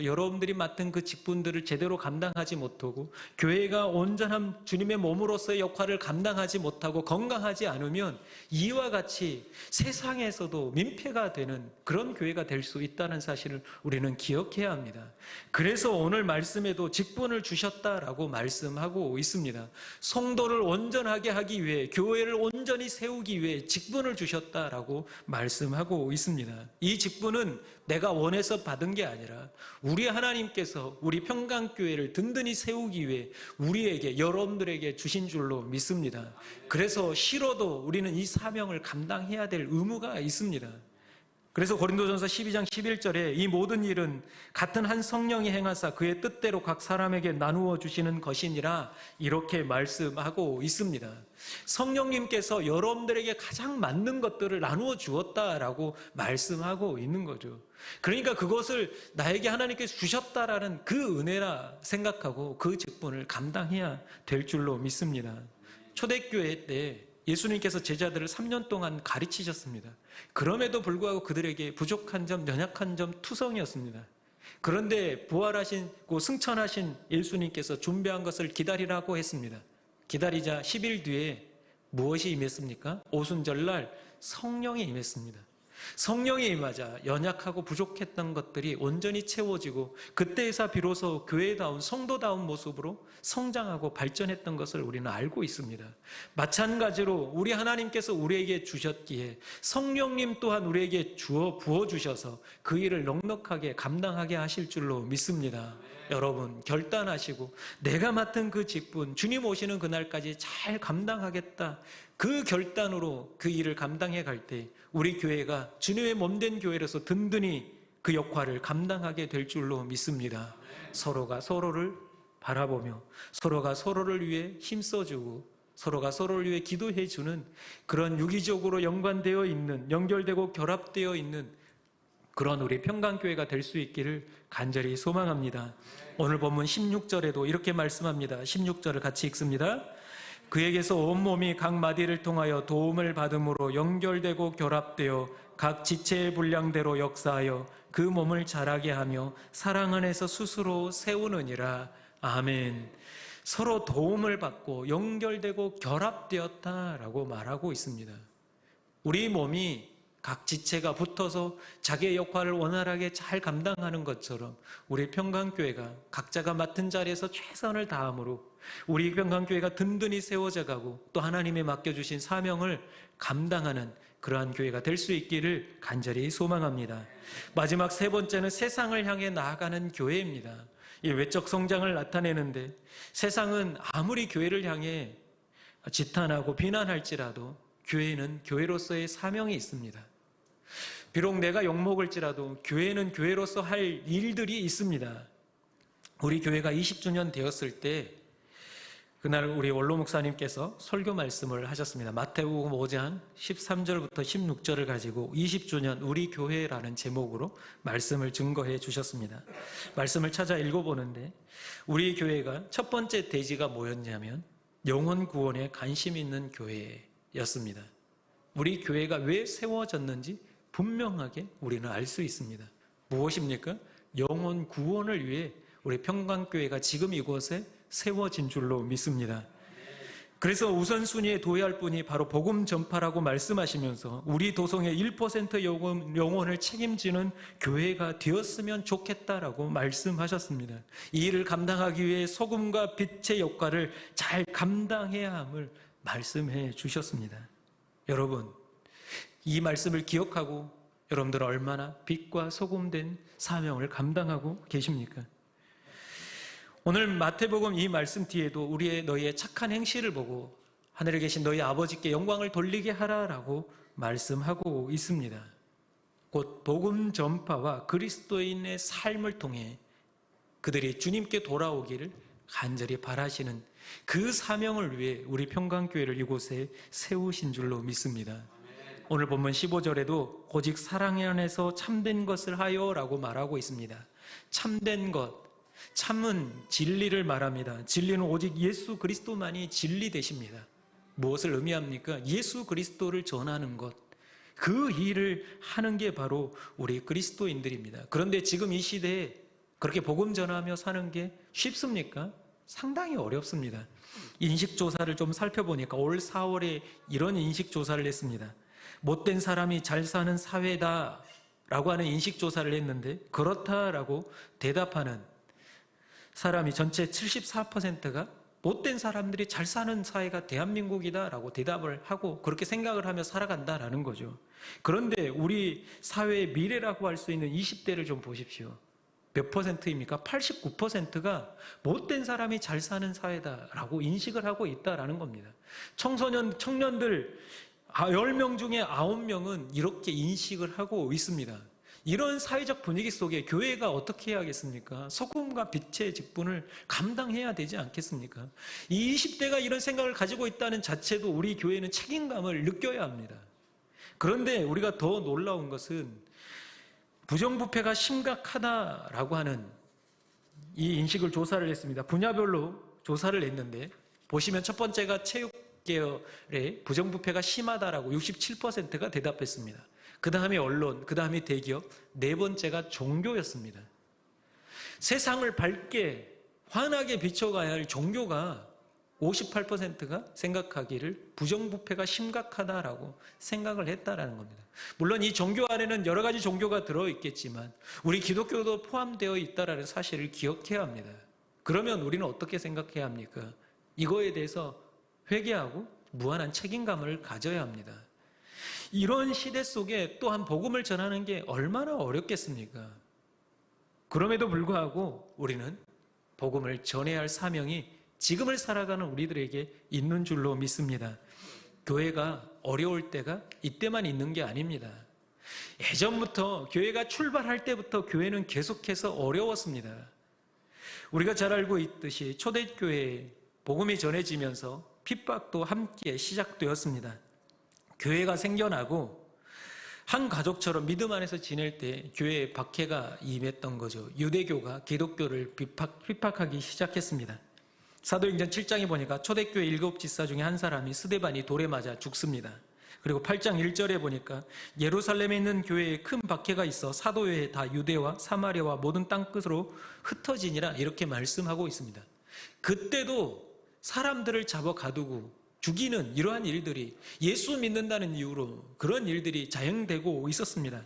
여러분들이 맡은 그 직분들을 제대로 감당하지 못하고 교회가 온전한 주님의 몸으로서의 역할을 감당하지 못하고 건강하지 않으면 이와 같이 세상에서도 민폐가 되는 그런 교회가 될 수 있다는 사실을 우리는 기억해야 합니다. 그래서 오늘 말씀에도 직분을 주셨다라고 말씀하고 있습니다. 성도를 온전하게 하기 위해, 교회를 온전히 세우기 위해 직분을 주셨다라고 말씀하고 있습니다. 이 직분은 내가 원해서 받은 게 아니라 우리 하나님께서 우리 평강교회를 든든히 세우기 위해 우리에게, 여러분들에게 주신 줄로 믿습니다. 그래서 싫어도 우리는 이 사명을 감당해야 될 의무가 있습니다. 그래서 고린도전서 12장 11절에 이 모든 일은 같은 한 성령이 행하사 그의 뜻대로 각 사람에게 나누어 주시는 것이니라 이렇게 말씀하고 있습니다. 성령님께서 여러분들에게 가장 맞는 것들을 나누어 주었다라고 말씀하고 있는 거죠. 그러니까 그것을 나에게 하나님께서 주셨다라는 그 은혜라 생각하고 그 직분을 감당해야 될 줄로 믿습니다. 초대교회 때 예수님께서 제자들을 3년 동안 가르치셨습니다. 그럼에도 불구하고 그들에게 부족한 점, 연약한 점 투성이었습니다. 그런데 부활하시고 승천하신 예수님께서 준비한 것을 기다리라고 했습니다. 기다리자 10일 뒤에 무엇이 임했습니까? 오순절날 성령이 임했습니다. 성령이 임하자 연약하고 부족했던 것들이 온전히 채워지고 그때에서 비로소 교회다운 성도다운 모습으로 성장하고 발전했던 것을 우리는 알고 있습니다. 마찬가지로 우리 하나님께서 우리에게 주셨기에 성령님 또한 우리에게 부어주셔서 그 일을 넉넉하게 감당하게 하실 줄로 믿습니다. 여러분 결단하시고 내가 맡은 그 직분, 주님 오시는 그날까지 잘 감당하겠다, 그 결단으로 그 일을 감당해 갈 때 우리 교회가 주님의 몸된 교회로서 든든히 그 역할을 감당하게 될 줄로 믿습니다. 서로가 서로를 바라보며 서로가 서로를 위해 힘써주고 서로가 서로를 위해 기도해주는 그런 유기적으로 연관되어 있는, 연결되고 결합되어 있는 그런 우리 평강교회가 될 수 있기를 간절히 소망합니다. 오늘 본문 16절에도 이렇게 말씀합니다. 16절을 같이 읽습니다. 그에게서 온몸이 각 마디를 통하여 도움을 받음으로 연결되고 결합되어 각 지체의 분량대로 역사하여 그 몸을 자라게 하며 사랑 안에서 스스로 세우느니라. 아멘. 서로 도움을 받고 연결되고 결합되었다라고 말하고 있습니다. 우리 몸이 각 지체가 붙어서 자기의 역할을 원활하게 잘 감당하는 것처럼 우리 평강교회가 각자가 맡은 자리에서 최선을 다함으로 우리 평강교회가 든든히 세워져 가고 또 하나님이 맡겨주신 사명을 감당하는 그러한 교회가 될 수 있기를 간절히 소망합니다. 마지막 세 번째는 세상을 향해 나아가는 교회입니다. 이 외적 성장을 나타내는데 세상은 아무리 교회를 향해 지탄하고 비난할지라도 교회는 교회로서의 사명이 있습니다. 비록 내가 욕먹을지라도 교회는 교회로서 할 일들이 있습니다. 우리 교회가 20주년 되었을 때 그날 우리 원로 목사님께서 설교 말씀을 하셨습니다. 마태복음 5장 13절부터 16절을 가지고 20주년 우리 교회라는 제목으로 말씀을 증거해 주셨습니다. 말씀을 찾아 읽어보는데 우리 교회가 첫 번째 대지가 뭐였냐면 영혼 구원에 관심 있는 교회였습니다. 우리 교회가 왜 세워졌는지 분명하게 우리는 알 수 있습니다. 무엇입니까? 영혼 구원을 위해 우리 평강교회가 지금 이곳에 세워진 줄로 믿습니다. 그래서 우선순위에 도의할 분이 바로 복음 전파라고 말씀하시면서 우리 도성의 1% 영혼을 책임지는 교회가 되었으면 좋겠다라고 말씀하셨습니다. 이 일을 감당하기 위해 소금과 빛의 역할을 잘 감당해야 함을 말씀해 주셨습니다. 여러분, 이 말씀을 기억하고 여러분들은 얼마나 빛과 소금된 사명을 감당하고 계십니까? 오늘 마태복음 이 말씀 뒤에도 너희의 착한 행실을 보고 하늘에 계신 너희 아버지께 영광을 돌리게 하라라고 말씀하고 있습니다. 곧 복음 전파와 그리스도인의 삶을 통해 그들이 주님께 돌아오기를 간절히 바라시는 그 사명을 위해 우리 평강교회를 이곳에 세우신 줄로 믿습니다. 오늘 본문 15절에도 오직 사랑 안에서 참된 것을 하여라고 말하고 있습니다. 참된 것, 참은 진리를 말합니다. 진리는 오직 예수 그리스도만이 진리 되십니다. 무엇을 의미합니까? 예수 그리스도를 전하는 것, 그 일을 하는 게 바로 우리 그리스도인들입니다. 그런데 지금 이 시대에 그렇게 복음 전하며 사는 게 쉽습니까? 상당히 어렵습니다. 인식조사를 좀 살펴보니까 올 4월에 이런 인식조사를 했습니다. 못된 사람이 잘 사는 사회다라고 하는 인식조사를 했는데 그렇다라고 대답하는 사람이 전체 74%가 못된 사람들이 잘 사는 사회가 대한민국이다라고 대답을 하고 그렇게 생각을 하며 살아간다라는 거죠. 그런데 우리 사회의 미래라고 할 수 있는 20대를 좀 보십시오. 몇 퍼센트입니까? 89%가 못된 사람이 잘 사는 사회다라고 인식을 하고 있다라는 겁니다. 청년들 10명 중에 9명은 이렇게 인식을 하고 있습니다. 이런 사회적 분위기 속에 교회가 어떻게 해야겠습니까? 소금과 빛의 직분을 감당해야 되지 않겠습니까? 이 20대가 이런 생각을 가지고 있다는 자체도 우리 교회는 책임감을 느껴야 합니다. 그런데 우리가 더 놀라운 것은 부정부패가 심각하다라고 하는 이 인식을 조사를 했습니다. 분야별로 조사를 했는데 보시면 첫 번째가 체육계열의 부정부패가 심하다라고 67%가 대답했습니다. 그 다음에 언론, 그 다음에 대기업, 네 번째가 종교였습니다. 세상을 밝게 환하게 비춰가야 할 종교가 58%가 생각하기를 부정부패가 심각하다라고 생각을 했다라는 겁니다. 물론 이 종교 안에는 여러 가지 종교가 들어있겠지만 우리 기독교도 포함되어 있다라는 사실을 기억해야 합니다. 그러면 우리는 어떻게 생각해야 합니까? 이거에 대해서 회개하고 무한한 책임감을 가져야 합니다. 이런 시대 속에 또한 복음을 전하는 게 얼마나 어렵겠습니까? 그럼에도 불구하고 우리는 복음을 전해야 할 사명이 지금을 살아가는 우리들에게 있는 줄로 믿습니다. 교회가 어려울 때가 이때만 있는 게 아닙니다. 예전부터 교회가 출발할 때부터 교회는 계속해서 어려웠습니다. 우리가 잘 알고 있듯이 초대교회에 복음이 전해지면서 핍박도 함께 시작되었습니다. 교회가 생겨나고 한 가족처럼 믿음 안에서 지낼 때 교회에 박해가 임했던 거죠. 유대교가 기독교를 핍박하기 시작했습니다. 사도행전 7장에 보니까 초대교회 7지사 중에 한 사람이 스데반이 돌에 맞아 죽습니다. 그리고 8장 1절에 보니까 예루살렘에 있는 교회에 큰 박해가 있어 사도회에 다 유대와 사마리아와 모든 땅끝으로 흩어지니라 이렇게 말씀하고 있습니다. 그때도 사람들을 잡아 가두고 죽이는 이러한 일들이 예수 믿는다는 이유로 그런 일들이 자행되고 있었습니다.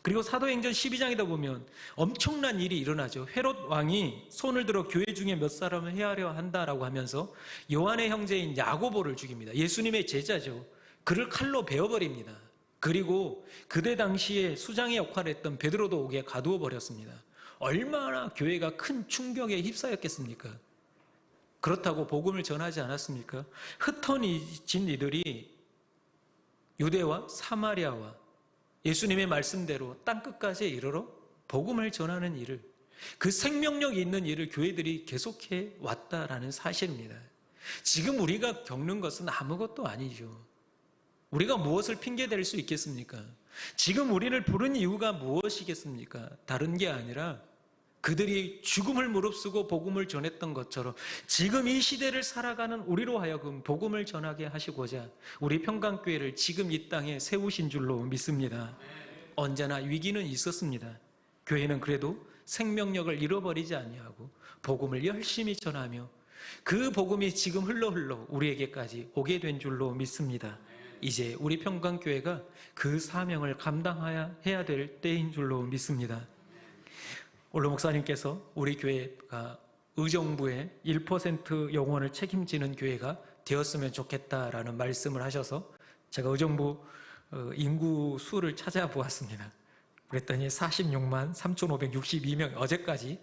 그리고 사도행전 12장에다 보면 엄청난 일이 일어나죠. 헤롯 왕이 손을 들어 교회 중에 몇 사람을 해하려 한다라고 하면서 요한의 형제인 야고보를 죽입니다. 예수님의 제자죠. 그를 칼로 베어버립니다. 그리고 그때 당시에 수장의 역할을 했던 베드로도 옥에 가두어 버렸습니다. 얼마나 교회가 큰 충격에 휩싸였겠습니까? 그렇다고 복음을 전하지 않았습니까? 흩어진 이들이 유대와 사마리아와 예수님의 말씀대로 땅끝까지 이르러 복음을 전하는 일을, 그 생명력이 있는 일을 교회들이 계속해 왔다라는 사실입니다. 지금 우리가 겪는 것은 아무것도 아니죠. 우리가 무엇을 핑계댈 수 있겠습니까? 지금 우리를 부른 이유가 무엇이겠습니까? 다른 게 아니라 그들이 죽음을 무릅쓰고 복음을 전했던 것처럼 지금 이 시대를 살아가는 우리로 하여금 복음을 전하게 하시고자 우리 평강교회를 지금 이 땅에 세우신 줄로 믿습니다. 언제나 위기는 있었습니다. 교회는 그래도 생명력을 잃어버리지 아니하고 복음을 열심히 전하며 그 복음이 지금 흘러 우리에게까지 오게 된 줄로 믿습니다. 이제 우리 평강교회가 그 사명을 감당해야 될 때인 줄로 믿습니다. 올로 목사님께서 우리 교회가 의정부의 1% 영혼을 책임지는 교회가 되었으면 좋겠다라는 말씀을 하셔서 제가 의정부 인구 수를 찾아보았습니다. 그랬더니 46만 3,562명, 어제까지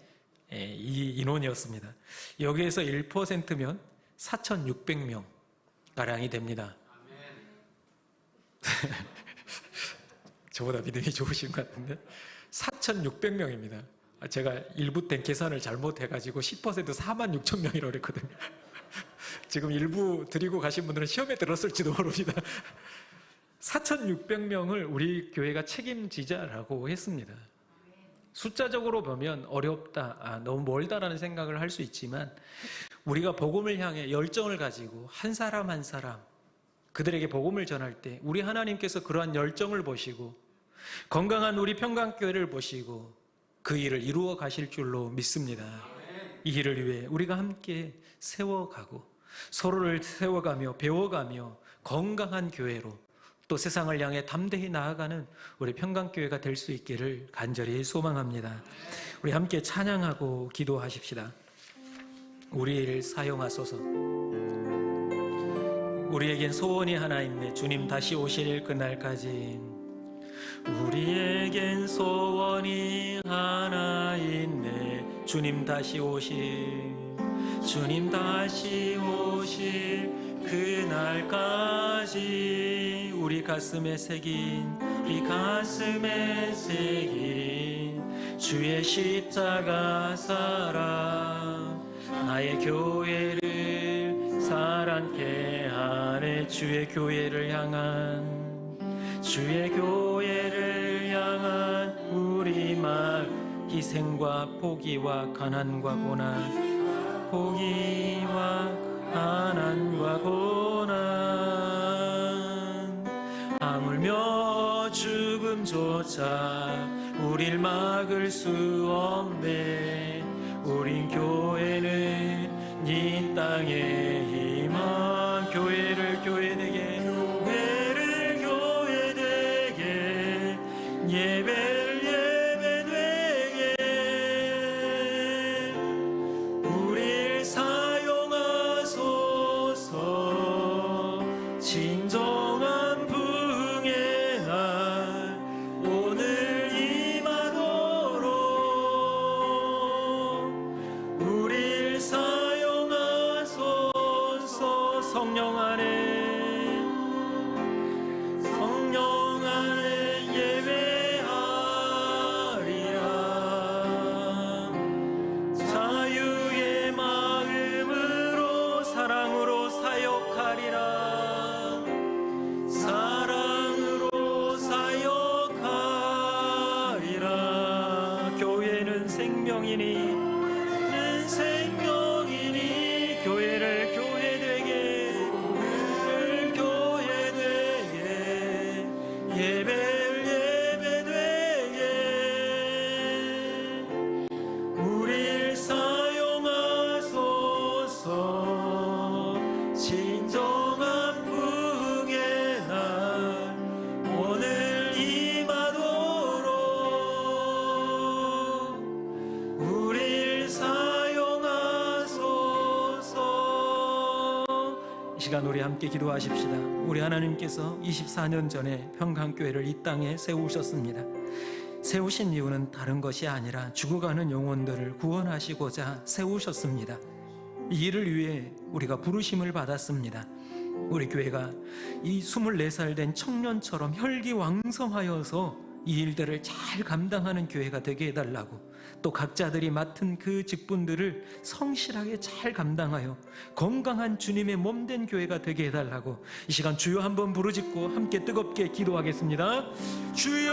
이 인원이었습니다. 여기에서 1%면 4,600명 가량이 됩니다. 저보다 믿음이 좋으신 것 같은데 4,600명입니다. 제가 일부 때 계산을 잘못해가지고 10% 46,000명이라고 그랬거든요. 지금 일부 드리고 가신 분들은 시험에 들었을지도 모릅니다. 4,600명을 우리 교회가 책임지자라고 했습니다. 숫자적으로 보면 어렵다, 너무 멀다라는 생각을 할 수 있지만 우리가 복음을 향해 열정을 가지고 한 사람 한 사람 그들에게 복음을 전할 때 우리 하나님께서 그러한 열정을 보시고 건강한 우리 평강교회를 보시고 그 일을 이루어 가실 줄로 믿습니다. 이 일을 위해 우리가 함께 세워가고 서로를 세워가며 배워가며 건강한 교회로 또 세상을 향해 담대히 나아가는 우리 평강교회가 될 수 있기를 간절히 소망합니다. 우리 함께 찬양하고 기도하십시다. 우리를 사용하소서. 우리에겐 소원이 하나 있네. 주님 다시 오실 그날까지. 우리에겐 소원이 하나 있네. 주님 다시 오실, 주님 다시 오실 그날까지. 우리 가슴에 새긴, 우리 가슴에 새긴 주의 십자가 사랑, 나의 교회를 사랑케 하네. 주의 교회를 향한, 주의 교회를 향한 우리 말, 희생과 포기와 가난과 고난, 포기와 가난과 고난, 하물며 죽음조차 우릴 막을 수 없네. 우린 교회는 이 땅의 희망. 교회를 교회되게, 교회를 교회되게, 예배를 예배되게 우릴 사용하소서. 진정한 부흥의 날 오늘 임하도록 우릴 사용하소서. 성령 안에, 성령 안에 예배하리라. 자유의 마음으로 사랑으로 사역하리라. 사랑으로 사역하리라. 교회는 생명이니, 생명이니 교회를 교회되게, 교회를 교회되게, 예배를 예배되게 우릴 사용하소서. 진정한 부흥의 날 오늘 임하도록 우릴 사용하소서. 이 시간 우리 함께 기도하십시다. 우리 하나님께서 24년 전에 평강교회를 이 땅에 세우셨습니다. 세우신 이유는 다른 것이 아니라 죽어가는 영혼들을 구원하시고자 세우셨습니다. 이 일을 위해 우리가 부르심을 받았습니다. 우리 교회가 이 24살 된 청년처럼 혈기왕성하여서 이 일들을 잘 감당하는 교회가 되게 해달라고, 또 각자들이 맡은 그 직분들을 성실하게 잘 감당하여 건강한 주님의 몸된 교회가 되게 해달라고 이 시간 주여 한번 부르짖고 함께 뜨겁게 기도하겠습니다. 주여!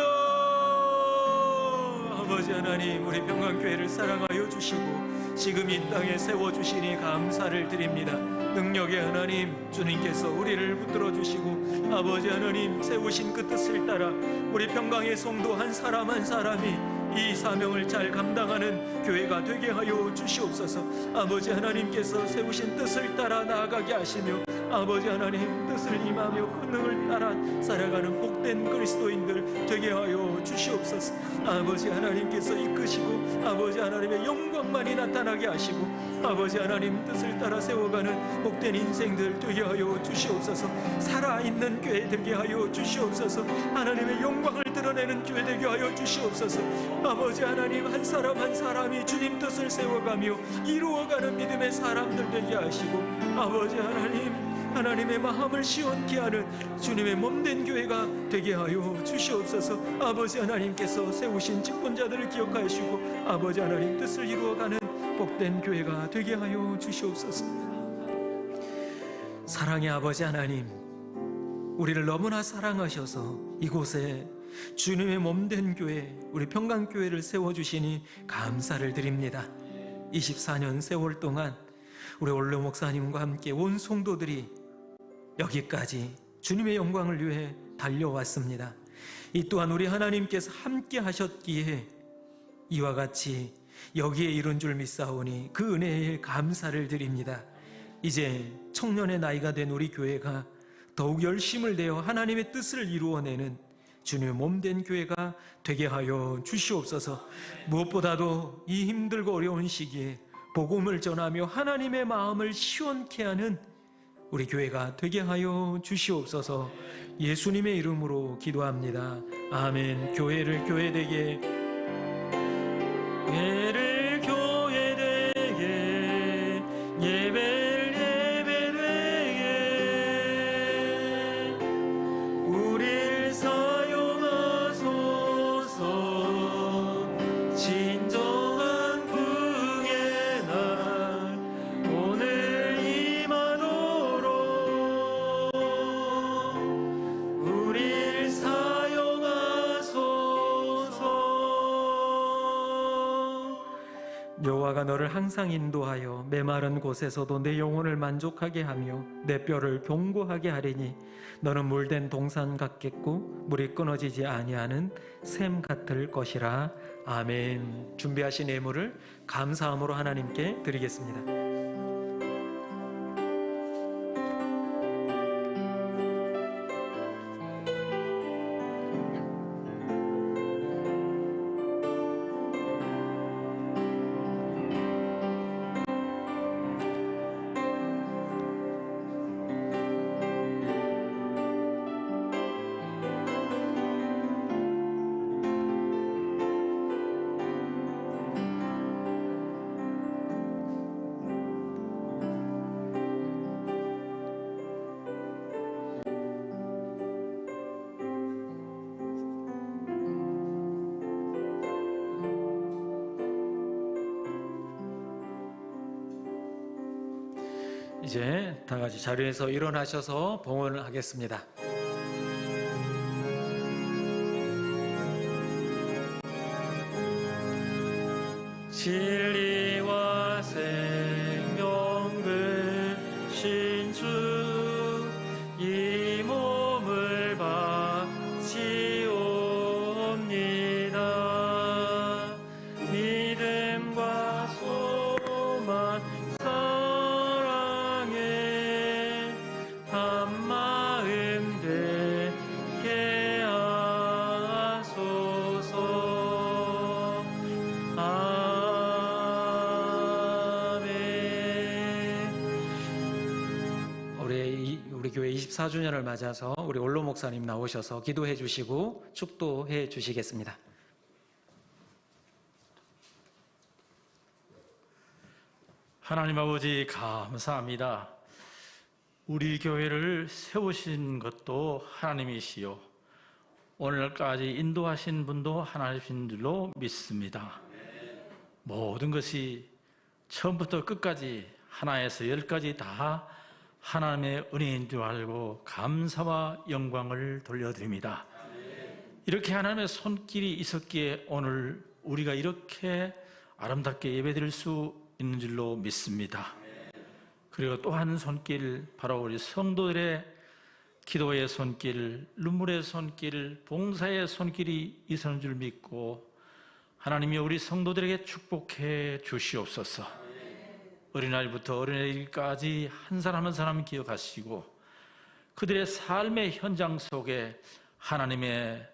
아버지 하나님, 우리 평강교회를 사랑하여 주시고 지금 이 땅에 세워주시니 감사를 드립니다. 능력의 하나님, 주님께서 우리를 붙들어 주시고 아버지 하나님, 세우신 그 뜻을 따라 우리 평강의 성도 한 사람 한 사람이 이 사명을 잘 감당하는 교회가 되게 하여 주시옵소서. 아버지 하나님께서 세우신 뜻을 따라 나아가게 하시며 아버지 하나님 뜻을 임하며 권능을 따라 살아가는 복된 그리스도인들 되게 하여 주시옵소서. 아버지 하나님께서 이끄시고 아버지 하나님의 영광만이 나타나게 하시고 아버지 하나님 뜻을 따라 세워가는 복된 인생들 되게 하여 주시옵소서. 살아있는 교회 되게 하여 주시옵소서. 하나님의 영광을 드러내는 교회 되게 하여 주시옵소서. 아버지 하나님, 한 사람 한 사람이 주님 뜻을 세워가며 이루어가는 믿음의 사람들 되게 하시고 아버지 하나님, 하나님의 마음을 시원케 하는 주님의 몸된 교회가 되게 하여 주시옵소서. 아버지 하나님께서 세우신 직분자들을 기억하시고 아버지 하나님 뜻을 이루어가는 복된 교회가 되게 하여 주시옵소서. 사랑의 아버지 하나님, 우리를 너무나 사랑하셔서 이곳에 주님의 몸된 교회, 우리 평강교회를 세워주시니 감사를 드립니다. 24년 세월 동안 우리 올로 목사님과 함께 온 성도들이 여기까지 주님의 영광을 위해 달려왔습니다. 이 또한 우리 하나님께서 함께 하셨기에 이와 같이 여기에 이른 줄 믿사오니 그 은혜에 감사를 드립니다. 이제 청년의 나이가 된 우리 교회가 더욱 열심을 내어 하나님의 뜻을 이루어내는 주님의 몸된 교회가 되게 하여 주시옵소서. 무엇보다도 이 힘들고 어려운 시기에 복음을 전하며 하나님의 마음을 시원케 하는 우리 교회가 되게 하여 주시옵소서. 예수님의 이름으로 기도합니다. 아멘. 교회를 교회되게, 교회를 교회되게, 예배를 예배되게 우릴 사용하소서. 진정한 긍의 날 오늘 임하도록 우릴 사용하소서. 여호와가 너를 항상 인도하여 메마른 곳에서도 내 영혼을 만족하게 하며 내 뼈를 견고하게 하리니 너는 물된 동산 같겠고 물이 끊어지지 아니하는 샘 같을 것이라. 아멘. 준비하신 예물을 감사함으로 하나님께 드리겠습니다. 이제 다 같이 자리에서 일어나셔서 봉헌을 하겠습니다. 진리와 생명 되신 주, 이 몸을 바치옵니다. 믿음과 소망 사랑에 한마음 되게 하소서. 우리 교회 24주년을 맞아서 우리 올로 목사님 나오셔서 기도해 주시고 축도해 주시겠습니다. 하나님 아버지 감사합니다. 우리 교회를 세우신 것도 하나님이시요 오늘까지 인도하신 분도 하나님이신 줄로 믿습니다. 모든 것이 처음부터 끝까지 하나에서 열까지 다 하나님의 은혜인 줄 알고 감사와 영광을 돌려드립니다. 이렇게 하나님의 손길이 있었기에 오늘 우리가 이렇게 아름답게 예배드릴 수 있는 줄로 믿습니다. 그리고 또 한 손길, 바로 우리 성도들의 기도의 손길, 눈물의 손길, 봉사의 손길이 있었는 줄 믿고 하나님이 우리 성도들에게 축복해 주시옵소서. 어린아이부터 어린아이까지 한 사람 한 사람 기억하시고 그들의 삶의 현장 속에 하나님의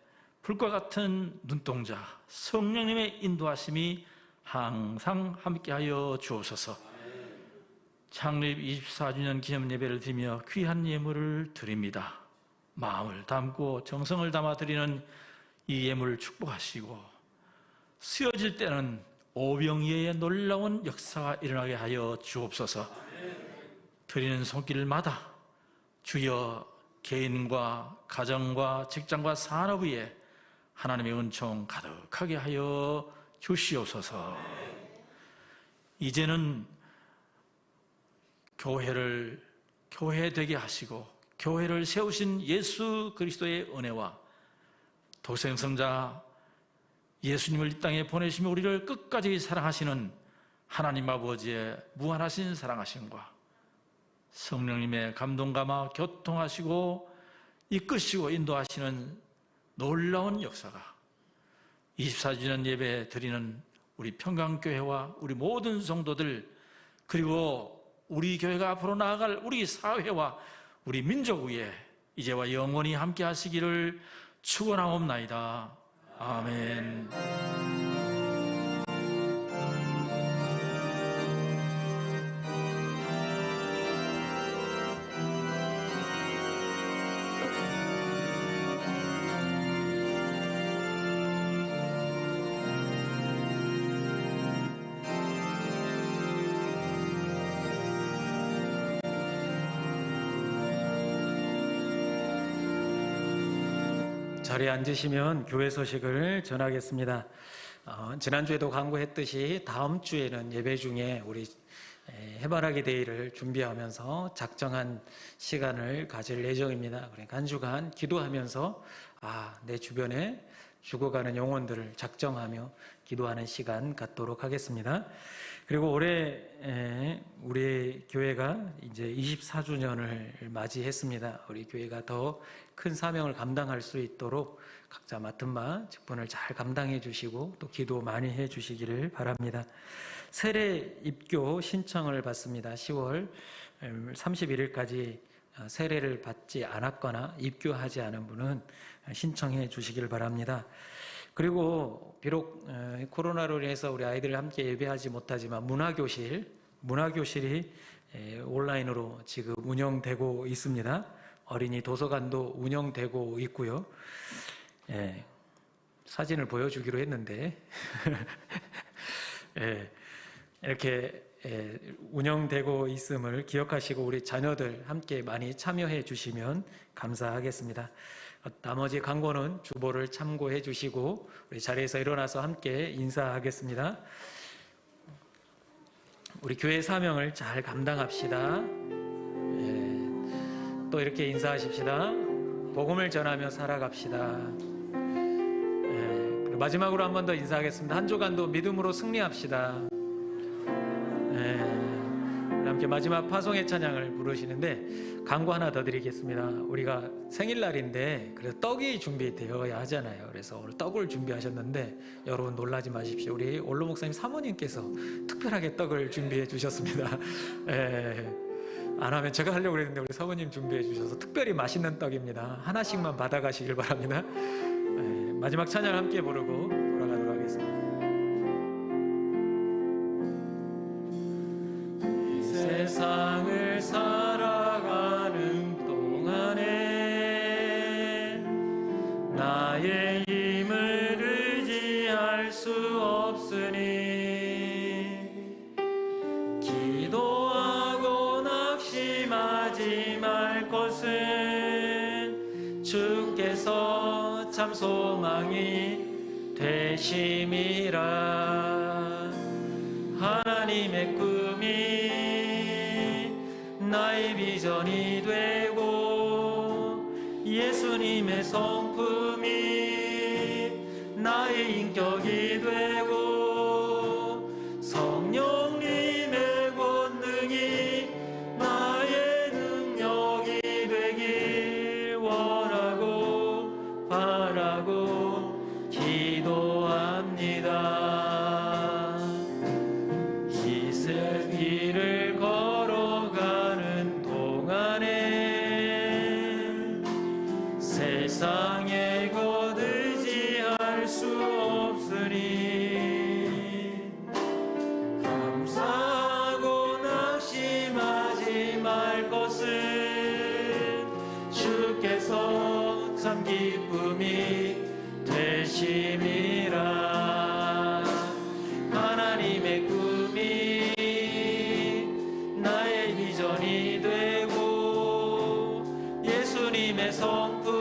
불과 같은 눈동자, 성령님의 인도하심이 항상 함께하여 주옵소서. 창립 24주년 기념 예배를 드리며 귀한 예물을 드립니다. 마음을 담고 정성을 담아 드리는 이 예물을 축복하시고 쓰여질 때는 오병이어의 놀라운 역사가 일어나게 하여 주옵소서. 드리는 손길마다 주여 개인과 가정과 직장과 산업 위에 하나님의 은총 가득하게 하여 주시옵소서. 이제는 교회를 교회되게 하시고 교회를 세우신 예수 그리스도의 은혜와 독생성자 예수님을 이 땅에 보내시며 우리를 끝까지 사랑하시는 하나님 아버지의 무한하신 사랑하심과 성령님의 감동감화 교통하시고 이끄시고 인도하시는 놀라운 역사가 24주년 예배 드리는 우리 평강교회와 우리 모든 성도들, 그리고 우리 교회가 앞으로 나아갈 우리 사회와 우리 민족 위에 이제와 영원히 함께 하시기를 축원하옵나이다. 아멘. 자리에 앉으시면 교회 소식을 전하겠습니다. 지난주에도 광고했듯이 다음 주에는 예배 중에 우리 해바라기 데이를 준비하면서 작정한 시간을 가질 예정입니다. 그러니까 한 주간 기도하면서 내 주변에 죽어가는 영혼들을 작정하며 기도하는 시간 갖도록 하겠습니다. 그리고 올해 우리 교회가 이제 24주년을 맞이했습니다. 우리 교회가 더 큰 사명을 감당할 수 있도록 각자 맡은 바 직분을 잘 감당해 주시고 또 기도 많이 해 주시기를 바랍니다. 세례 입교 신청을 받습니다. 10월 31일까지 세례를 받지 않았거나 입교하지 않은 분은 신청해 주시길 바랍니다. 그리고 비록 코로나로 인해서 우리 아이들을 함께 예배하지 못하지만 문화교실이 온라인으로 지금 운영되고 있습니다. 어린이 도서관도 운영되고 있고요. 사진을 보여주기로 했는데 이렇게 운영되고 있음을 기억하시고 우리 자녀들 함께 많이 참여해 주시면 감사하겠습니다. 나머지 광고는 주보를 참고해 주시고 우리 자리에서 일어나서 함께 인사하겠습니다. 우리 교회 사명을 잘 감당합시다. 또 이렇게 인사하십시다. 복음을 전하며 살아갑시다. 그리고 마지막으로 한 번 더 인사하겠습니다. 한 주간도 믿음으로 승리합시다. 함께 마지막 파송의 찬양을 부르시는데 광고 하나 더 드리겠습니다. 우리가 생일날인데 그래서 떡이 준비되어야 하잖아요. 그래서 오늘 떡을 준비하셨는데 여러분 놀라지 마십시오. 우리 올로 목사님 사모님께서 특별하게 떡을 준비해 주셨습니다. 안 하면 제가 하려고 그랬는데 우리 사모님 준비해 주셔서 특별히 맛있는 떡입니다. 하나씩만 받아가시길 바랍니다. 마지막 찬양 함께 부르고 돌아가도록 하겠습니다. 세상을 살아가는 동안에 나의 힘을 의지할 수 없으니 기도하고 낙심하지 말 것은 주께서 참 소망이 되심이라. 하나님의 꿈이 나의 비전이 되고 예수님의 성품이 나의 인격이 되고 성령님의 권능이 나의 능력이 되길 원하고 바라고 기도합니다. 이 길을 걸어가는 동안에 세상에 곧 의지할 수 없으니 감사하고 낙심하지 말 것은 주께서 참 기쁨이 되심이라. 하나님의 꿈이 나의 비전이 되고 예수님의 성품